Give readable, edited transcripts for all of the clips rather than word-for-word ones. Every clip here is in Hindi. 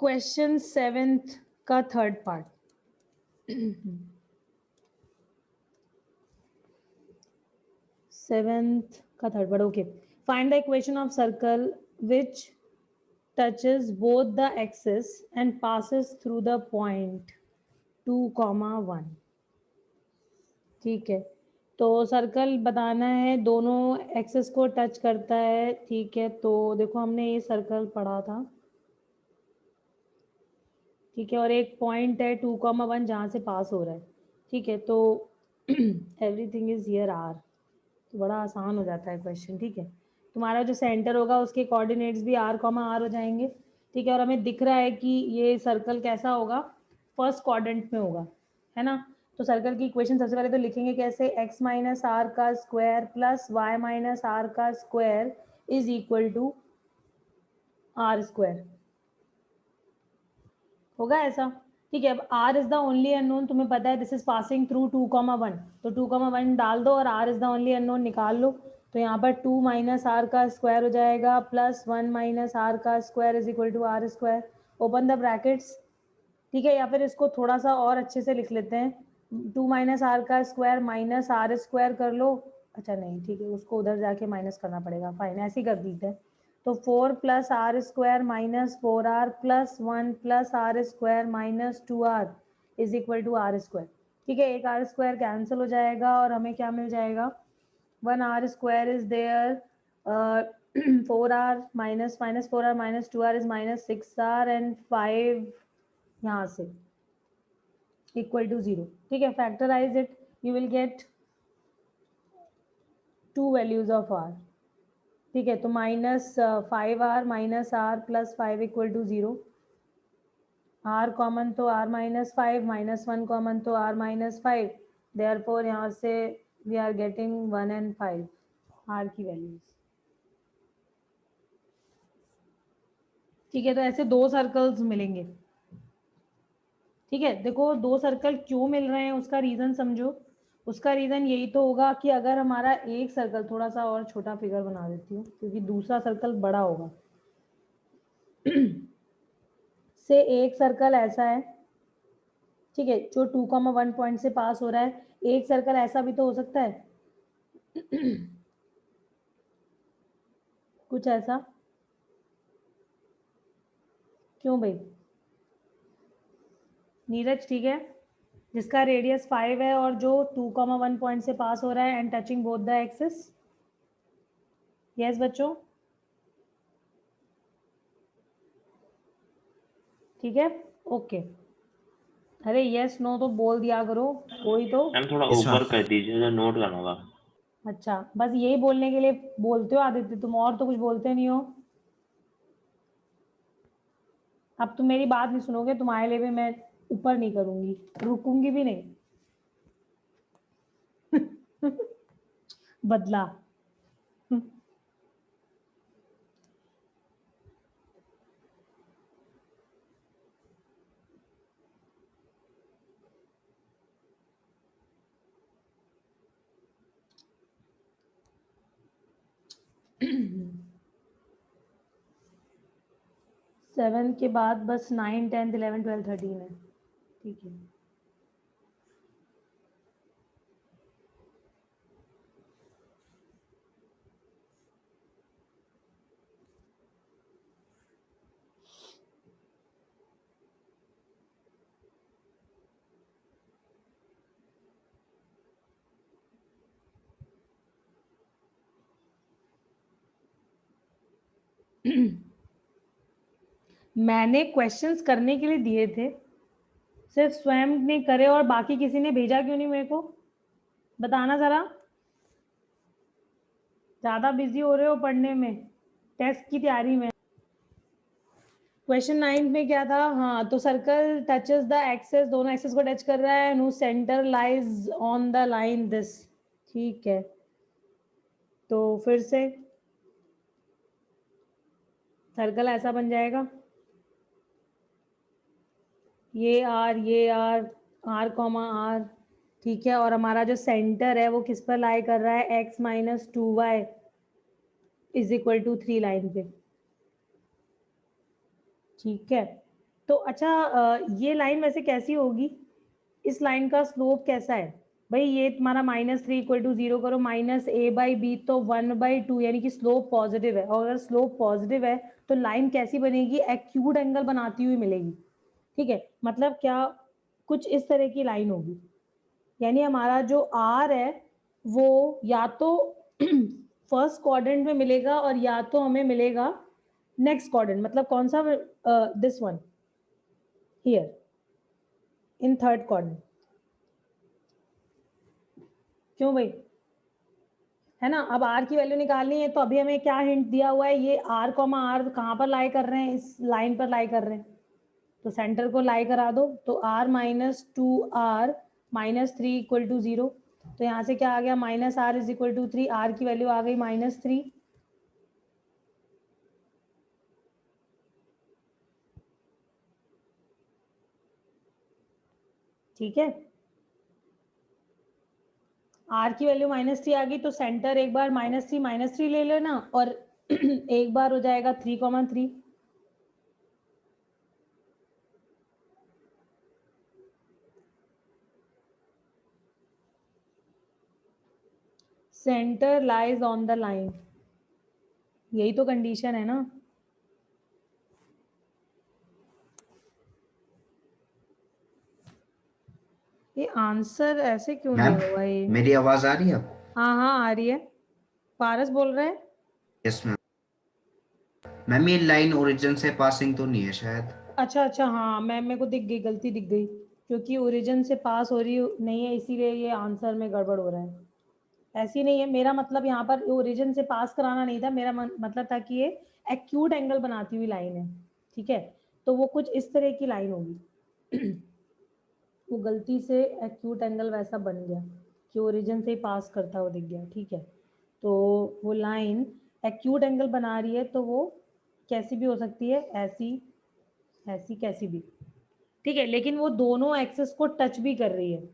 क्वेश्चन 7th का थर्ड पार्ट. सेवेंथ का third part. Okay. Find the equation of circle which touches both the axes and passes through the point 2,1. ठीक है, तो सर्कल बताना है, दोनों एक्सेस को टच करता है. ठीक है, तो देखो हमने ये सर्कल पढ़ा था. ठीक है, और एक पॉइंट है 2,1 जहाँ से पास हो रहा है. ठीक है, तो एवरीथिंग इज हियर आर, तो बड़ा आसान हो जाता है क्वेश्चन. ठीक है, तुम्हारा जो सेंटर होगा उसके कोऑर्डिनेट्स भी r, r हो जाएंगे. ठीक है, और हमें दिख रहा है कि ये सर्कल कैसा होगा, फर्स्ट क्वाड्रेंट में होगा, है ना. तो सर्कल की इक्वेशन सबसे पहले तो लिखेंगे कैसे, x माइनस आर का square plus y minus r का square is equal to r square. होगा ऐसा. ठीक है, अब r is the only unknown, तुम्हें पता है दिस इज पासिंग थ्रू 2,1, तो 2,1 डाल दो और r is the only unknown निकाल लो. तो यहाँ पर 2 माइनस आर का स्क्वायर हो जाएगा प्लस 1 माइनस आर का square is equal to r square. Open the brackets. ठीक है, या फिर इसको थोड़ा सा और अच्छे से लिख लेते हैं, 2 माइनस आर का स्क्वायर माइनस आर स्क्वायर कर लो. अच्छा नहीं, ठीक है, उसको उधर जाके माइनस करना पड़ेगा. फाइन, ऐसे ही कर देते हैं. तो 4 plus r square minus 4r plus 1 plus r square minus 2r is equal to r square. ठीक है, एक आर स्क्वायर कैंसिल हो जाएगा और हमें क्या मिल जाएगा, 1r square is there, 4r minus minus 4r minus 2r is minus 6r and 5 यहाँ से इक्वल टू 0. ठीक है, factorise it, you will get 2 values of r. ठीक है, तो minus 5r minus r plus 5 equal to 0. r common तो r माइनस 5, माइनस 1 कॉमन तो r माइनस 5. देयरफॉर यहाँ से we are getting 1 and 5 r की वैल्यूज. ठीक है, तो ऐसे दो सर्कल्स मिलेंगे. ठीक है, देखो दो सर्कल क्यों मिल रहे हैं उसका रीजन समझो. उसका रीजन यही तो होगा कि अगर हमारा एक सर्कल, थोड़ा सा और छोटा फिगर बना देती हूँ क्योंकि दूसरा सर्कल बड़ा होगा, से एक सर्कल ऐसा है. ठीक है, जो 2,1 पॉइंट से पास हो रहा है. एक सर्कल ऐसा भी तो हो सकता है कुछ ऐसा. क्यों भाई नीरज, ठीक है, जिसका रेडियस 5 है और जो 2,1 पॉइंट से पास हो रहा है and touching both the axis. Yes बच्चों, ठीक है, ओके. अरे यस नो तो बोल दिया करो कोई तो. मैम थोड़ा ऊपर कर दीजिए, जो नोट करना होगा. अच्छा, बस यही बोलने के लिए बोलते हो आदित्य तुम, और तो कुछ बोलते नहीं हो. अब तुम मेरी बात नहीं सुनोगे, तुम्हारे लिए भी मैं ऊपर नहीं करूंगी, रुकूंगी भी नहीं. बदला. 7 के बाद बस 9, 10, 11, 12, 13 है. ठीक है, मैंने क्वेश्चंस करने के लिए दिए थे, सिर्फ स्वयं ने करे और बाकी किसी ने भेजा क्यों नहीं मेरे को, बताना जरा. ज्यादा बिजी हो रहे हो पढ़ने में, टेस्ट की तैयारी में. क्वेश्चन 9 में क्या था, हाँ, तो सर्कल टचेस द एक्सेस, दोनों एक्सेस को टच कर रहा है, no centre lies on the line this. ठीक है, तो फिर से सर्कल ऐसा बन जाएगा, ये आर आर कॉमा आर. ठीक है, और हमारा जो सेंटर है वो किस पर लाई कर रहा है, x minus 2y is equal to 3 line पे. ठीक है, तो अच्छा ये लाइन वैसे कैसी होगी, इस लाइन का स्लोप कैसा है भाई, ये तुम्हारा -3 इक्वल टू 0 करो, -a/b तो 1/2 यानी कि स्लोप पॉजिटिव है, और अगर स्लोप पॉजिटिव है तो लाइन कैसी बनेगी, एक्यूट एंगल बनाती हुई मिलेगी। ठीक है, मतलब क्या, कुछ इस तरह की लाइन होगी, यानी हमारा जो आर है वो या तो फर्स्ट क्वाड्रेंट में मिलेगा और या तो हमें मिलेगा नेक्स्ट क्वाड्रेंट, मतलब कौन सा, this one here in third quadrant. क्यों भाई, है ना। अब आर की वैल्यू निकालनी है तो अभी हमें क्या हिंट दिया हुआ है, ये आर कॉमा आर कहाँ पर लाई कर रहे हैं, इस लाइन पर लाई कर रहे हैं, तो सेंटर को लाई करा दो, तो r -2r -3 इक्वल टू 0, तो यहाँ से क्या आ गया, -r is equal to 3, r की वैल्यू आ गई -3। ठीक है, r की वैल्यू -3 आ गई, तो सेंटर एक बार -3 ले लेना और एक बार हो जाएगा 3,3। Centre lies on the line, यही तो कंडीशन है ना। ये आंसर ऐसे क्यों मैम दिया हुआ है ये? मेरी आवाज आ रही है आपको? हाँ हाँ आ रही है, पारस बोल रहे हैं। Yes ma'am. मैम ये लाइन ओरिजिन से पासिंग तो नहीं है शायद? अच्छा अच्छा, हाँ मैं, मेरे को दिख गई, गलती दिख गई, क्योंकि ओरिजिन से पास हो रही नहीं है, इसीलिए ये आंसर में गड़बड़ हो रहा है। ऐसी नहीं है, मेरा मतलब यहाँ पर ओरिजिन से पास कराना नहीं था, मेरा मतलब था कि ये एक्यूट एंगल बनाती हुई लाइन है। ठीक है, तो वो कुछ इस तरह की लाइन होगी। वो गलती से एक्यूट एंगल वैसा बन गया कि ओरिजिन से ही पास करता हुआ दिख गया। ठीक है, तो वो लाइन एक्यूट एंगल बना रही है, तो वो कैसी भी हो सकती है, ऐसी, ऐसी, कैसी भी। ठीक है, लेकिन वो दोनों एक्सेस को टच भी कर रही है।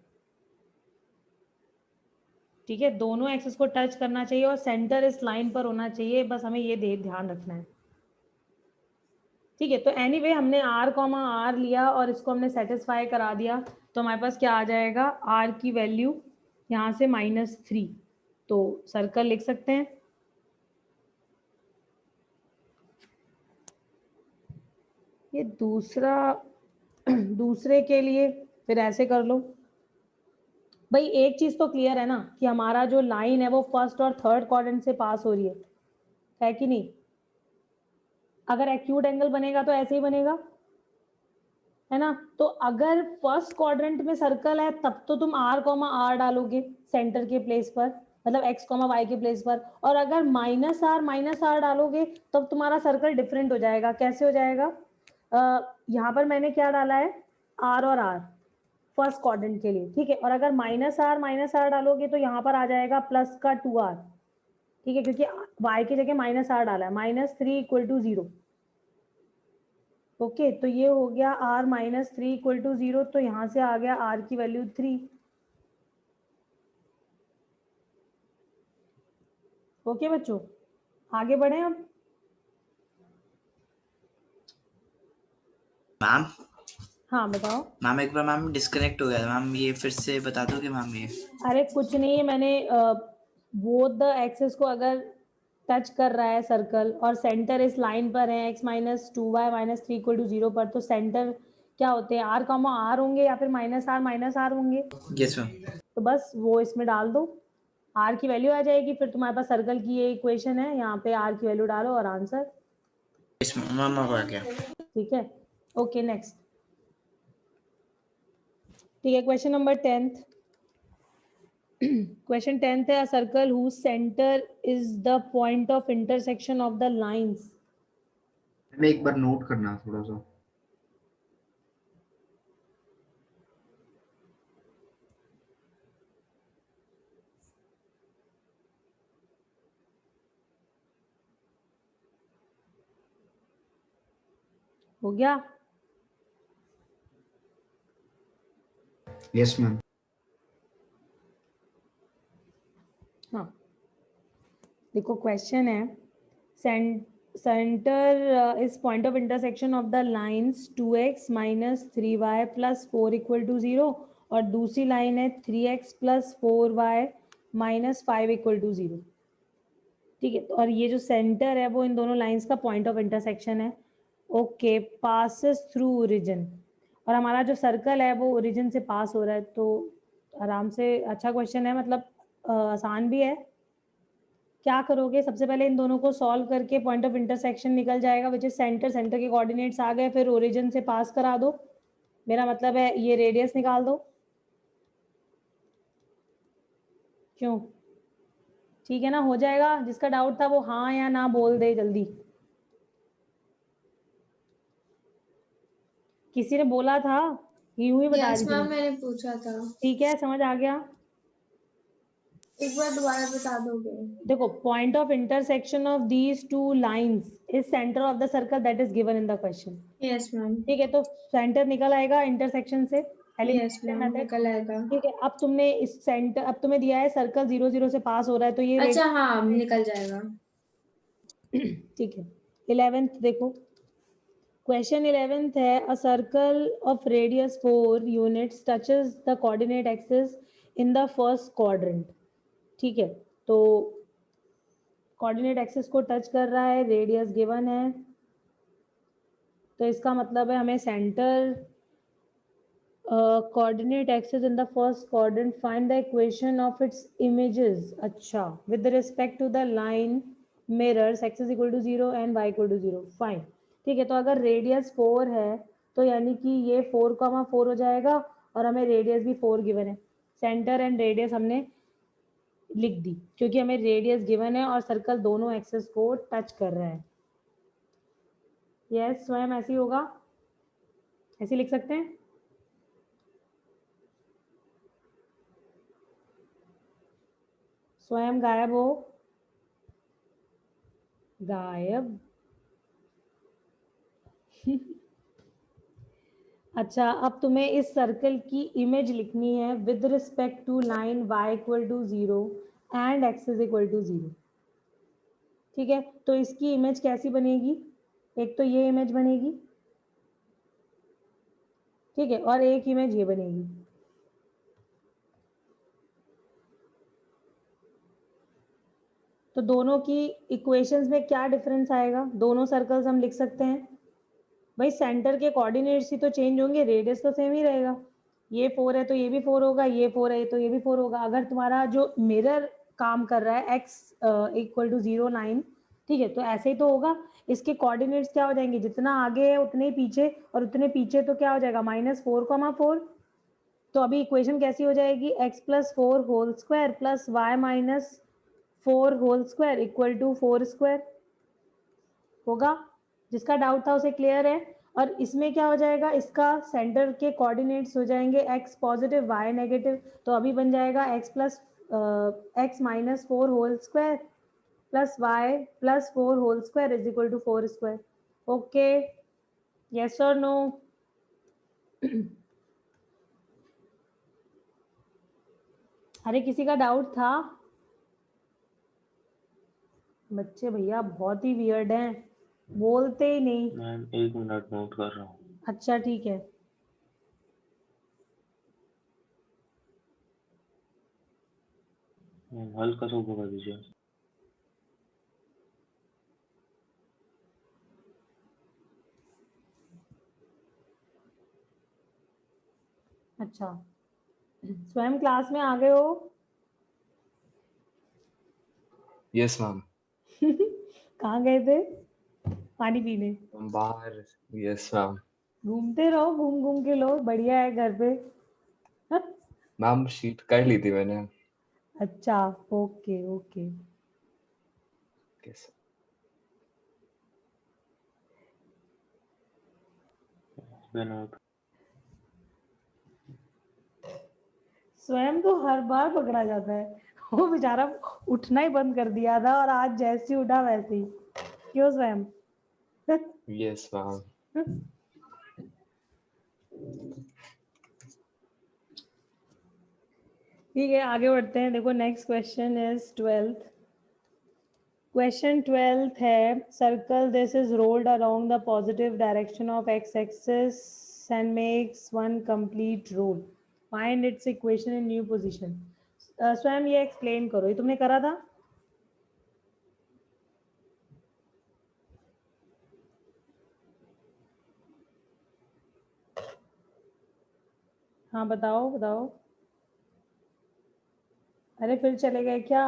ठीक है, दोनों एक्सेस को टच करना चाहिए और सेंटर इस लाइन पर होना चाहिए, बस हमें ये ध्यान रखना है। ठीक है, तो एनीवे हमने r कॉमा आर लिया और इसको हमने सेटिस्फाई करा दिया, तो हमारे पास क्या आ जाएगा, r की वैल्यू यहाँ से -3, तो सर्कल लिख सकते हैं। ये दूसरा दूसरे के लिए फिर ऐसे कर लो भाई, एक चीज तो क्लियर है ना कि हमारा जो लाइन है वो फर्स्ट और थर्ड क्वाड्रेंट से पास हो रही है कि नहीं। अगर एक्यूट एंगल बनेगा तो ऐसे ही बनेगा, है ना। तो अगर फर्स्ट क्वाड्रेंट में सर्कल है तब तो तुम r कॉमा आर डालोगे सेंटर के प्लेस पर, मतलब x कॉमा वाई के प्लेस पर, और अगर -r डालोगे तब तुम्हारा सर्कल डिफरेंट हो जाएगा। कैसे हो जाएगा, यहाँ पर मैंने क्या डाला है, r और r फर्स्ट क्वाड्रेंट के लिए। ठीक है, और अगर -r डालोगे तो यहाँ पर आ जाएगा प्लस का 2r। ठीक है, क्योंकि y की जगह -r डाला है, -3 इक्वल टू 0। ओके, तो ये हो गया r -3 इक्वल टू 0, तो यहाँ से आ गया r की वैल्यू 3। ओके बच्चों, आगे बढ़े अब। मैम हाँ बताओ। मैम एक बार मैम डिस्कनेक्ट हो गया था मैम, ये फिर से बता दोगे मैम ये? अरे कुछ नहीं है, मैंने बोथ द एक्सेस को अगर टच कर रहा है सर्कल और सेंटर इस लाइन पर है x -2y -3 इक्वल टू 0 पर, तो सेंटर क्या होते हैं, r कॉमा आर होंगे या फिर -r होंगे। Yes ma'am. तो बस वो इसमें डाल दो, r की वैल्यू आ जाएगी, फिर तुम्हारे पास सर्कल की ये इक्वेशन है, यहाँ पे r की वैल्यू डालो और आंसर। यस मैम अब आ गया। ठीक है, ओके नेक्स्ट। ठीक है, question number 10th। Question 10th है, a circle whose centre is the point of intersection of the lines. मैं एक बार नोट करना थोड़ा सा। हो गया। Yes ma'am. हाँ देखो, क्वेश्चन है center is point of intersection of the lines 2x minus 3y plus 4 equal to 0 और दूसरी लाइन है 3x plus 4y minus 5 equal to 0. ठीक है, और ये जो सेंटर है वो इन दोनों लाइंस का पॉइंट ऑफ इंटरसेक्शन है. ओके, पासेस थ्रू ओरिजिन, और हमारा जो सर्कल है वो ओरिजिन से पास हो रहा है. तो आराम से, अच्छा क्वेश्चन है, मतलब आसान भी है. क्या करोगे, सबसे पहले इन दोनों को सॉल्व करके पॉइंट ऑफ इंटरसेक्शन निकल जाएगा विच इज सेंटर. सेंटर के कोऑर्डिनेट्स आ गए, फिर ओरिजिन से पास करा दो. मेरा मतलब है ये रेडियस निकाल दो. क्यों? ठीक है ना, हो जाएगा. जिसका डाउट था वो हाँ या ना बोल दे जल्दी. किसी ने बोला था, यूं ही बता यस रही मैम, थी. मैंने पूछा था. ठीक है, समझ आ गया. एक बार दोबारा बता दोगे? देखो, point of intersection of these two lines is centre of the circle that is given in the question. Yes ma'am. ठीक है, तो सेंटर निकल आएगा इंटरसेक्शन से. यस मैम, निकल आएगा. ठीक है, अब तुमने इस सेंटर, अब तुम्हें दिया है सर्कल 0 0 से पास हो रहा है, तो ये अच्छा हाँ, निकल जाएगा. ठीक है. 11th देखो, क्वेश्चन 11th है, a circle of radius 4 units touches the coordinate axis in the first quadrant. ठीक है, तो कोऑर्डिनेट एक्सिस को टच कर रहा है, रेडियस गिवन है, तो इसका मतलब है हमें centre, coordinate axis in the first quadrant, find the equation of its images. अच्छा, with respect to the line mirrors x is equal to 0 and y equal to 0. Fine. ठीक है, तो अगर रेडियस 4 है तो यानी कि ये 4,4 हो जाएगा, और हमें रेडियस भी 4 गिवन है. सेंटर एंड रेडियस हमने लिख दी क्योंकि हमें रेडियस गिवन है और सर्कल दोनों एक्सिस को टच कर रहा है. यस, स्वयं ऐसे ही होगा, ऐसे लिख सकते हैं. स्वयं गायब हो, गायब. अच्छा, अब तुम्हें इस सर्कल की इमेज लिखनी है with respect to line y equal to 0 and x is equal to 0. ठीक है, तो इसकी इमेज कैसी बनेगी? एक तो ये इमेज बनेगी, ठीक है, और एक इमेज ये बनेगी. तो दोनों की इक्वेशंस में क्या डिफरेंस आएगा? दोनों सर्कल्स हम लिख सकते हैं. भाई सेंटर के कोऑर्डिनेट्स ही तो चेंज होंगे, रेडियस तो सेम ही रहेगा. ये 4 है तो ये भी 4 होगा, ये 4 है तो ये भी 4 होगा. अगर तुम्हारा जो मिरर काम कर रहा है x इक्वल टू 0 9, ठीक है, तो ऐसे ही तो होगा. इसके कोऑर्डिनेट्स क्या हो जाएंगे? जितना आगे है उतने ही पीछे, और उतने पीछे तो क्या हो जाएगा? -4,4. तो अभी इक्वेशन कैसी हो जाएगी? x plus 4 whole square plus y minus 4 whole square equal to 4 square होगा. जिसका डाउट था उसे क्लियर है. और इसमें क्या हो जाएगा? इसका सेंटर के कोऑर्डिनेट्स हो जाएंगे x पॉजिटिव y नेगेटिव. तो अभी बन जाएगा x minus 4 whole square plus y plus 4 whole square is equal to 4 square. Okay, yes और नो? अरे किसी का डाउट था? बच्चे भैया बहुत ही वियर्ड हैं, बोलते ही नहीं. मैम 1 मिनट नोट कर रहा हूँ. अच्छा ठीक है. मैम हल्का सा ऊपर कर दीजिए. अच्छा, स्वयं क्लास में आ गए हो? Yes ma'am. कहाँ गए थे? पानी पीने? बाहर. Yes ma'am. घूमते रहो, घूम घूम के लो, बढ़िया है घर पे. मैम शीट कर ली थी मैंने. अच्छा, ओके ओके. यस. नोट. स्वयं तो हर बार पकड़ा जाता है. वो बेचारा उठना ही बंद कर दिया था और आज जैसे ही उठा वैसे ही. क्यों स्वयं? Yes ma'am. ठीक है, आगे बढ़ते हैं. देखो next question is 12th. Question 12th है, circle this is rolled along the positive direction of x axis and makes one complete roll, find its equation in new position. स्वयं ये एक्सप्लेन करो, ये तुमने करा था? हाँ बताओ बताओ। अरे फिर चले गए क्या?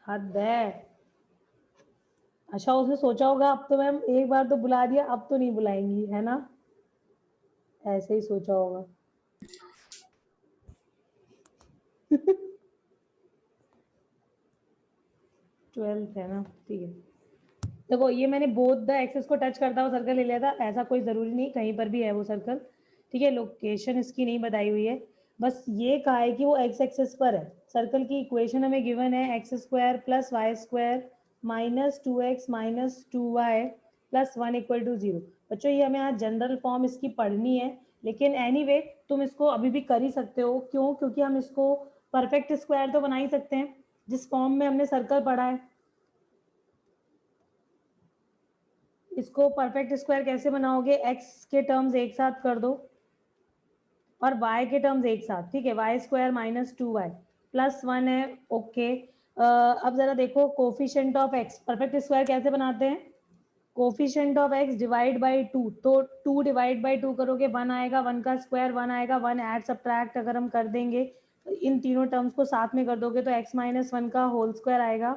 हद है। अच्छा उसने सोचा होगा अब तो मैम एक बार तो बुला दिया, अब तो नहीं बुलाएंगी, है ना? ऐसे ही सोचा होगा। ट्वेल्थ है ना, ठीक है। देखो ये मैंने बोथ द एक्सेस को टच करता हुआ सर्कल ले लिया था, ऐसा कोई ज़रूरी नहीं कहीं पर भी है वो सर्कल, ठीक है। लोकेशन इसकी नहीं बताई हुई है, बस ये कहा है कि वो एक्स एक्सेस पर है। सर्कल की इक्वेशन हमें गिवन है x square plus y square minus 2x minus 2y plus 1 equal to 0। बच्चों ये हमें आज जनरल फॉर्म इसकी पढ़नी है, लेकिन एनीवे तुम इसको अभी भी कर ही सकते हो। क्यों? क्योंकि हम इसको परफेक्ट स्क्वायर तो बना ही सकते हैं जिस फॉर्म में हमने सर्कल पढ़ा है। इसको परफेक्ट स्क्वायर कैसे बनाओगे? x के टर्म्स एक साथ कर दो और y के टर्म्स एक साथ, ठीक है। Y square minus 2y plus 1 है, ओके। अब जरा देखो coefficient of x, perfect square कैसे बनाते हैं? Coefficient of x divide by 2, तो 2 डिवाइड बाई 2 करोगे 1 आएगा, 1 का स्क्वायर 1 आएगा, 1 ऐड सब्ट्रैक्ट अगर हम कर देंगे इन तीनों टर्म्स को साथ में कर दोगे तो x माइनस 1 का होल स्क्वायर आएगा,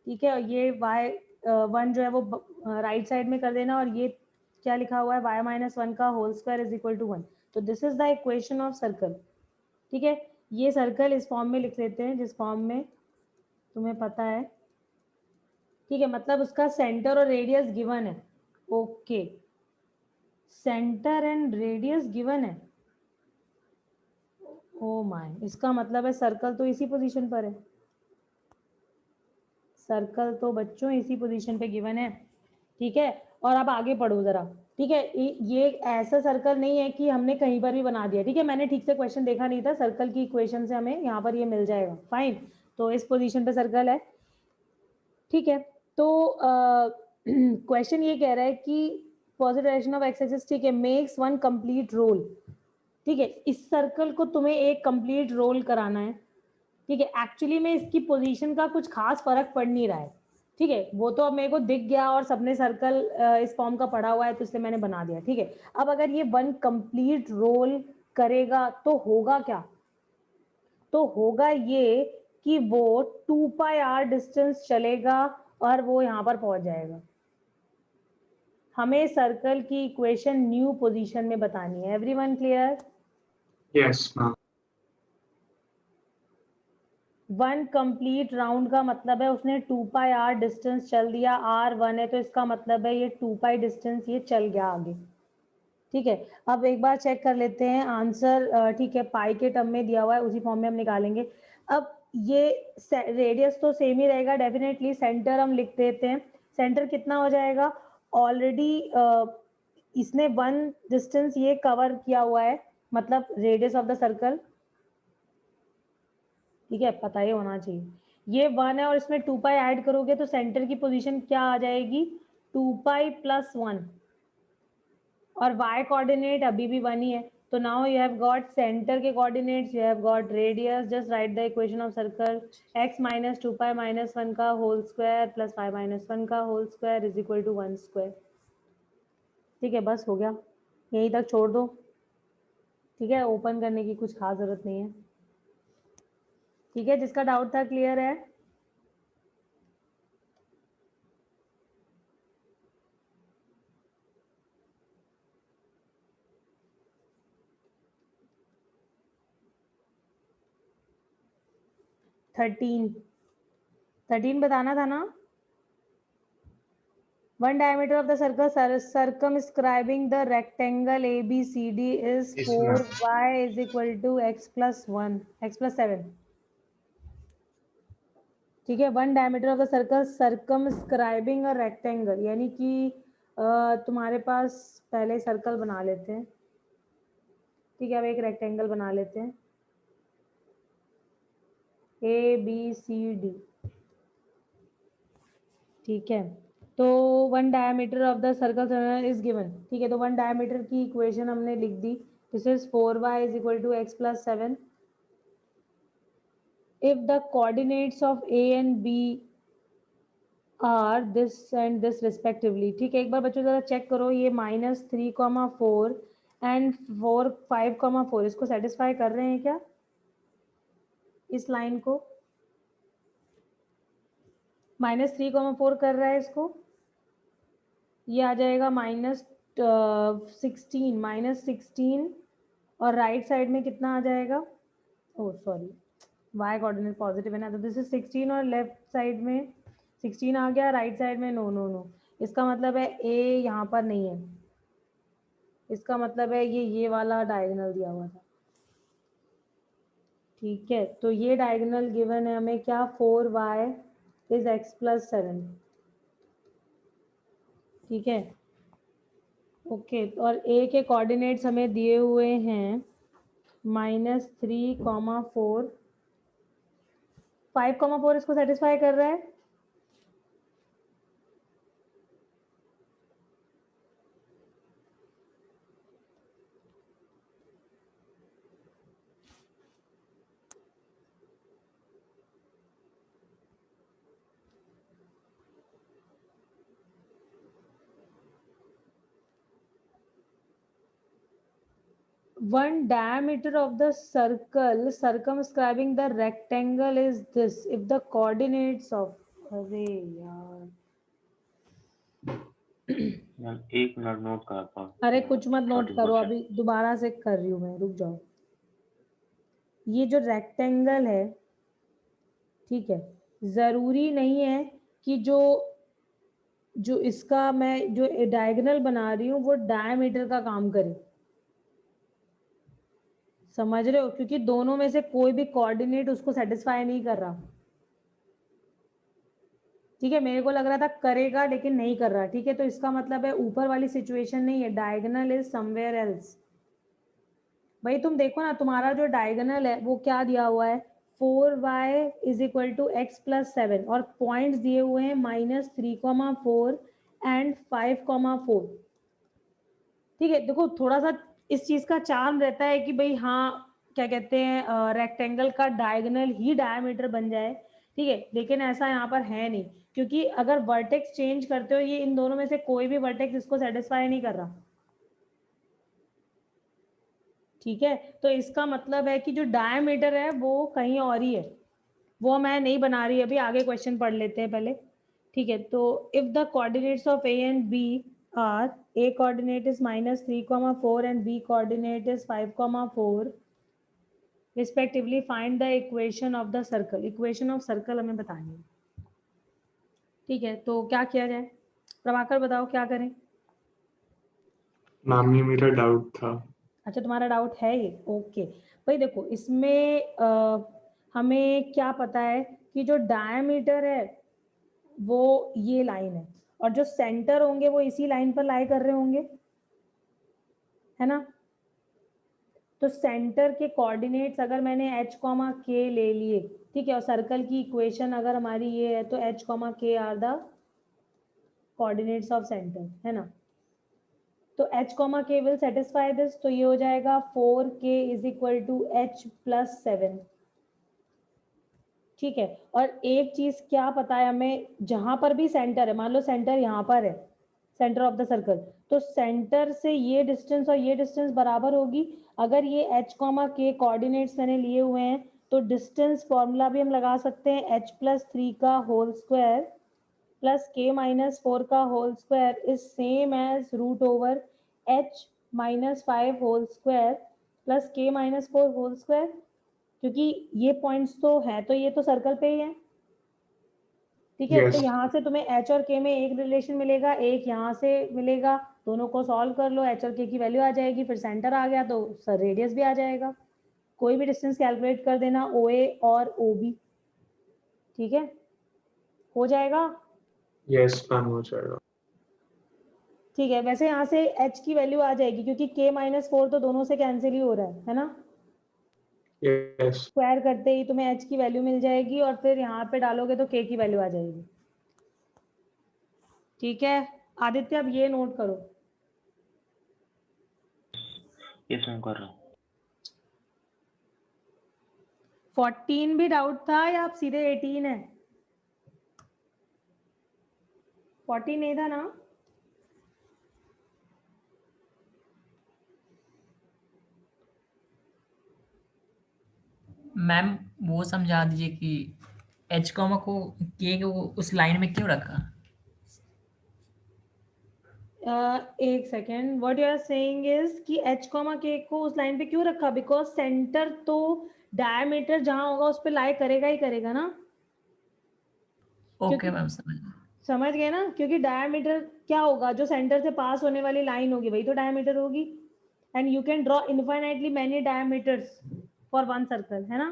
ठीक है। और ये y 1 जो है वो राइट साइड में कर देना, और ये क्या लिखा हुआ है? y माइनस 1 का whole square is equal to 1। तो this is the equation of circle, ठीक है। ये सर्कल इस फॉर्म में लिख लेते हैं जिस फॉर्म में तुम्हें पता है, ठीक है। मतलब उसका सेंटर और रेडियस गिवन है, okay. Centre and radius given है, ओ माय, इसका मतलब है सर्कल तो इसी पोजीशन पर है। सर्कल तो बच्चों इसी पोजीशन पे गिवन है, ठीक है। और अब आगे पढ़ो जरा, ठीक है। ये ऐसा सर्कल नहीं है कि हमने कहीं पर भी बना दिया, ठीक है। मैंने ठीक से क्वेश्चन देखा नहीं था, सर्कल की इक्वेशन से हमें यहाँ पर ये मिल जाएगा, फाइन। तो इस पोजीशन पे सर्कल है, ठीक है। तो क्वेश्चन ये कह रहा है कि positive direction of x axis, ठीक है, मेक्स वन कंप्लीट रोल, ठीक है। इस सर्कल को तुम्हें एक कंप्लीट रोल कराना है, ठीक है। एक्चुअली में इसकी पोजीशन का कुछ खास फर्क पड़ नहीं रहा है, ठीक है। वो तो अब मेरे को दिख गया और सबने सर्कल इस फॉर्म का पढ़ा हुआ है तो इसलिए मैंने बना दिया, ठीक है। अब अगर ये वन कंप्लीट रोल करेगा तो होगा क्या? तो होगा ये कि वो 2πr डिस्टेंस चलेगा और वो यहाँ पर पहुंच जाएगा। हमें सर्कल की इक्वेशन न्यू पोजीशन में बतानी है। Everyone clear? Yes ma'am. One complete round का मतलब है उसने 2πr डिस्टेंस चल दिया, r1 है तो इसका मतलब है ये 2π डिस्टेंस ये चल गया आगे, ठीक है। अब एक बार चेक कर लेते हैं आंसर, ठीक है। पाई के टर्म में दिया हुआ है उसी फॉर्म में हम निकालेंगे। अब ये रेडियस तो सेम ही रहेगा डेफिनेटली, सेंटर हम लिख देते हैं। सेंटर कितना हो जाएगा? ऑलरेडी इसने वन डिस्टेंस ये कवर किया हुआ है, मतलब रेडियस ऑफ द सर्कल, ठीक है, पता ही होना चाहिए। ये 1 है और इसमें 2π ऐड करोगे तो सेंटर की पोजीशन क्या आ जाएगी? 2π प्लस 1, और y कोऑर्डिनेट अभी भी 1 ही है। तो now you have got centre के coordinates, you have got radius, just write the equation of circle x minus 2π minus 1 का होल स्क्वायर प्लस 5 माइनस 1 का whole square is equal to 1 square, ठीक है। बस हो गया, यहीं तक छोड़ दो, ठीक है। ओपन करने की कुछ खास जरूरत नहीं है, ठीक है। जिसका डाउट था क्लियर है? थर्टीन बताना था ना? One diameter of the circle circumscribing the rectangle ABCD is Yes, 4y is equal to x plus 1, x plus 7, ठीक है। One diameter of the circle circumscribing a rectangle, यानी कि तुम्हारे पास पहले सर्कल बना लेते हैं, ठीक है। अब एक रेक्टेंगल बना लेते हैं, ABCD, ठीक है। तो one diameter of the circle is given, ठीक है। तो वन डायमीटर की इक्वेशन हमने लिख दी, this is 4y is equal to x plus 7 if the coordinates of A and B are this and this respectively, ठीक है। एक बार बच्चों जरा चेक करो, ये -3,4 एंड 5,4 इसको सेटिस्फाई कर रहे हैं क्या, इस लाइन को? -3,4 कर रहा है इसको, ये आ जाएगा -16 और राइट साइड में कितना आ जाएगा, oh sorry y coordinate positive है ना, तो दिस इज 16 और लेफ्ट साइड में 16 आ गया, राइट साइड में नो, इसका मतलब है a यहाँ पर नहीं है, इसका मतलब है ये वाला डायगोनल दिया हुआ था, ठीक है। तो ये डायगोनल गिवन है हमें क्या, 4y इज x प्लस 7, ठीक है, ओके। और a के कोऑर्डिनेट्स हमें दिए हुए हैं -3,4, 5,4 इसको सेटिस्फाई कर रहा है, one diameter of the circle circumscribing the rectangle is this if the coordinates of, अरे यार मैम एक मिनट नोट करता हूँ। अरे कुछ मत नोट Starting करो, question. अभी दोबारा से कर रही हूँ मैं, रुक जाओ। ये जो रेक्टेंगल है, ठीक है, जरूरी नहीं है कि जो इसका मैं जो डायगोनल बना रही हूँ वो डायमीटर का काम करे, समझ रहे हो, क्योंकि दोनों में से कोई भी कोऑर्डिनेट उसको सेटिस्फाई नहीं कर रहा, ठीक है। मेरे को लग रहा था करेगा लेकिन नहीं कर रहा, ठीक है। तो इसका मतलब है ऊपर वाली सिचुएशन नहीं है, डायगोनल इज समवेयर एल्स। भाई तुम देखो ना, तुम्हारा जो डायगोनल है वो क्या दिया हुआ है, 4y is equal to x plus 7 और पॉइंट्स दिए हुए हैं -3,4 एंड 5,4, ठीक है। देखो थोड़ा सा इस चीज का चार्म रहता है कि भाई हाँ क्या कहते हैं, रेक्टेंगल का डायगोनल ही डायमीटर बन जाए, ठीक है, लेकिन ऐसा यहाँ पर है नहीं, क्योंकि अगर वर्टेक्स चेंज करते हो, ये इन दोनों में से कोई भी वर्टेक्स इसको सेटिस्फाई नहीं कर रहा, ठीक है। तो इसका मतलब है कि जो डायमीटर है वो कहीं और ही है, वो मैं नहीं बना रही, अभी आगे क्वेश्चन पढ़ लेते हैं पहले, ठीक है। तो if the coordinates of a and b are, a coordinate is -3,4 and b coordinate is 5,4 respectively, find the equation of the circle. Equation of circle हमें बतानी है, ठीक है। तो क्या किया जाए, प्रभाकर बताओ क्या करें। मैम ये मेरा डाउट था। अच्छा तुम्हारा डाउट है ये, ओके। भाई देखो इसमें हमें क्या पता है कि जो डायमीटर है वो ये लाइन है, और जो सेंटर होंगे वो इसी लाइन पर लाई कर रहे होंगे, है ना। तो सेंटर के कोऑर्डिनेट्स अगर मैंने h, k ले लिए, ठीक है, और सर्कल की इक्वेशन अगर हमारी ये है तो h, k are the coordinates of centre, है ना। तो h, k will satisfy this, तो ये हो जाएगा 4k is equal to h plus 7, ठीक है। और एक चीज क्या पता है हमें, जहां पर भी सेंटर है, मान लो सेंटर यहाँ पर है, सेंटर ऑफ द सर्कल, तो सेंटर से ये डिस्टेंस और ये डिस्टेंस बराबर होगी। अगर ये h, k कोऑर्डिनेट्स मैंने लिए हुए हैं तो डिस्टेंस फॉर्मूला भी हम लगा सकते हैं, h प्लस 3 का whole square plus k minus 4 का whole square is same as root over h minus 5 whole square plus k minus 4 whole square, क्योंकि ये पॉइंट्स तो है, तो ये तो सर्कल पे ही है, ठीक है। Yes. तो यहाँ से तुम्हें h और k में एक रिलेशन मिलेगा, एक यहाँ से मिलेगा, दोनों को सॉल्व कर लो, h और k की वैल्यू आ जाएगी, फिर सेंटर आ गया तो सर रेडियस भी आ जाएगा, कोई भी डिस्टेंस कैलकुलेट कर देना OA और OB, ठीक है, हो जाएगा, यस मैम हो जाएगा। ठीक है। वैसे यहाँ से h की वैल्यू आ जाएगी क्योंकि k माइनस 4 तो दोनों से कैंसिल ही हो रहा है ना। Yes. स्क्वायर करते ही तुम्हें h की वैल्यू मिल जाएगी और फिर यहाँ पे डालोगे तो k की वैल्यू आ जाएगी। ठीक है आदित्य, अब ये नोट करो। यस मैम कर रहा हूँ। 14 भी डाउट था या आप सीधे 18 है? 14 नहीं था ना? मैम वो समझा दीजिए कि एच कॉमा को के को उस लाइन में क्यों रखा? एक second, what you are saying is कि h कॉमा k को उस लाइन पे क्यों रखा? बिकॉज सेंटर तो डायमीटर जहां होगा उस पे लाई करेगा ही करेगा ना। ओके मैम समझ गया। समझ गए ना? क्योंकि डायमीटर क्या होगा, जो सेंटर से पास होने वाली लाइन होगी वही तो डायमीटर होगी। And you can draw infinitely many diameters for one circle, है ना?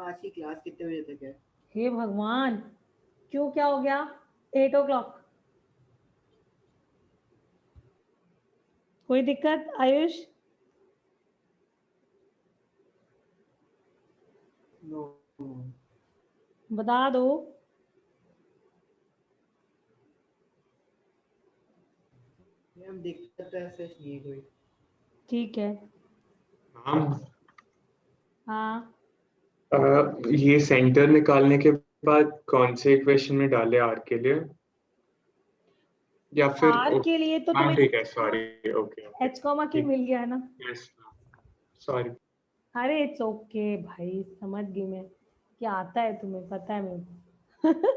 आज की क्लास कितने बजे तक है? हे भगवान, क्यों क्या हो गया? 8 o'clock। कोई दिक्कत आयुष? नो, बता दो। हम दिक्कत तो ऐसे नहीं है कोई। ठीक है। मैम हाँ ये सेंटर निकालने के बाद कौन से इक्वेशन में डाले आर के लिए, या फिर आर के लिए तो मैम तुम्हें ठीक है, सॉरी, ओके h कॉमा के मिल गया ना। Yes sorry. अरे इट्स ओके भाई, समझ गई मैं क्या आता है तुम्हें, पता है मेरे को।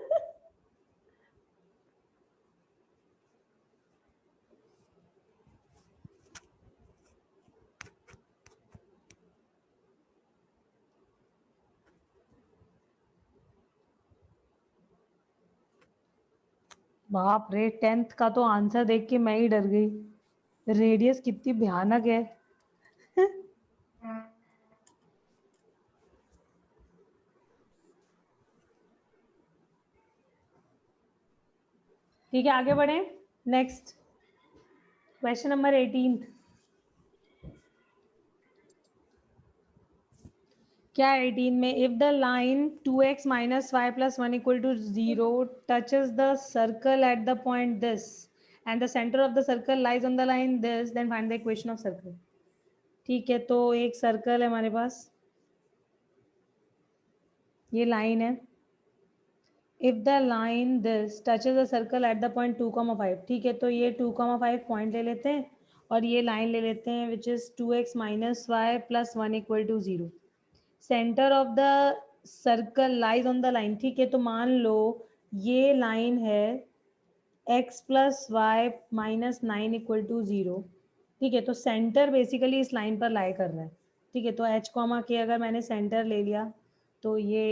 बाप रे, 10th का तो आंसर देख के मैं ही डर गई। रेडियस कितनी भयानक है। ठीक है आगे बढ़े। Next question number 18। क्या 18 में, if the line 2x minus y plus 1 equal to 0 touches the circle at the point this and the center of the circle lies on the line this, then find the equation of circle। ठीक है, तो एक सर्कल है हमारे पास, ये लाइन है। If the line this touches the circle at the point 2,5, ठीक है, तो ये 2,5 पॉइंट ले लेते हैं और ये लाइन ले लेते हैं which is 2x minus y plus 1 equal to 0। Centre of the circle lies on the line, ठीक है, तो मान लो ये लाइन है x plus y minus 9 equal to 0। ठीक है, तो सेंटर बेसिकली इस लाइन पर लाई कर रहा है। ठीक है, तो h कॉमा के अगर मैंने सेंटर ले लिया तो ये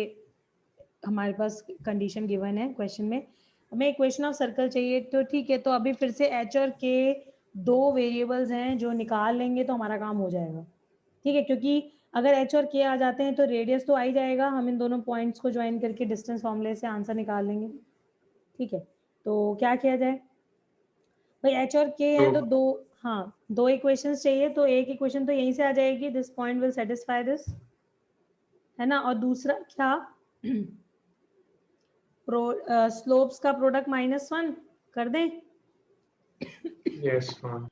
हमारे पास कंडीशन गिवन है क्वेश्चन में। हमें इक्वेशन ऑफ सर्कल चाहिए, तो ठीक है, तो अभी फिर से h और k दो वेरिएबल्स हैं जो निकाल लेंगे तो हमारा काम हो जाएगा। ठीक है, क्योंकि अगर h और k आ जाते हैं तो रेडियस तो आ ही जाएगा, हम इन दोनों पॉइंट्स को ज्वाइन करके डिस्टेंस फॉर्मूले से आंसर निकाल लेंगे। ठीक है, तो क्या किया जाए भाई, h और k है तो दो, हाँ दो इक्वेशंस चाहिए, तो एक इक्वेशन तो यहीं से आ जाएगी, this point will satisfy this, है ना, और दूसरा क्या स्लोप्स का प्रोडक्ट -1 कर दें। Yes ma'am.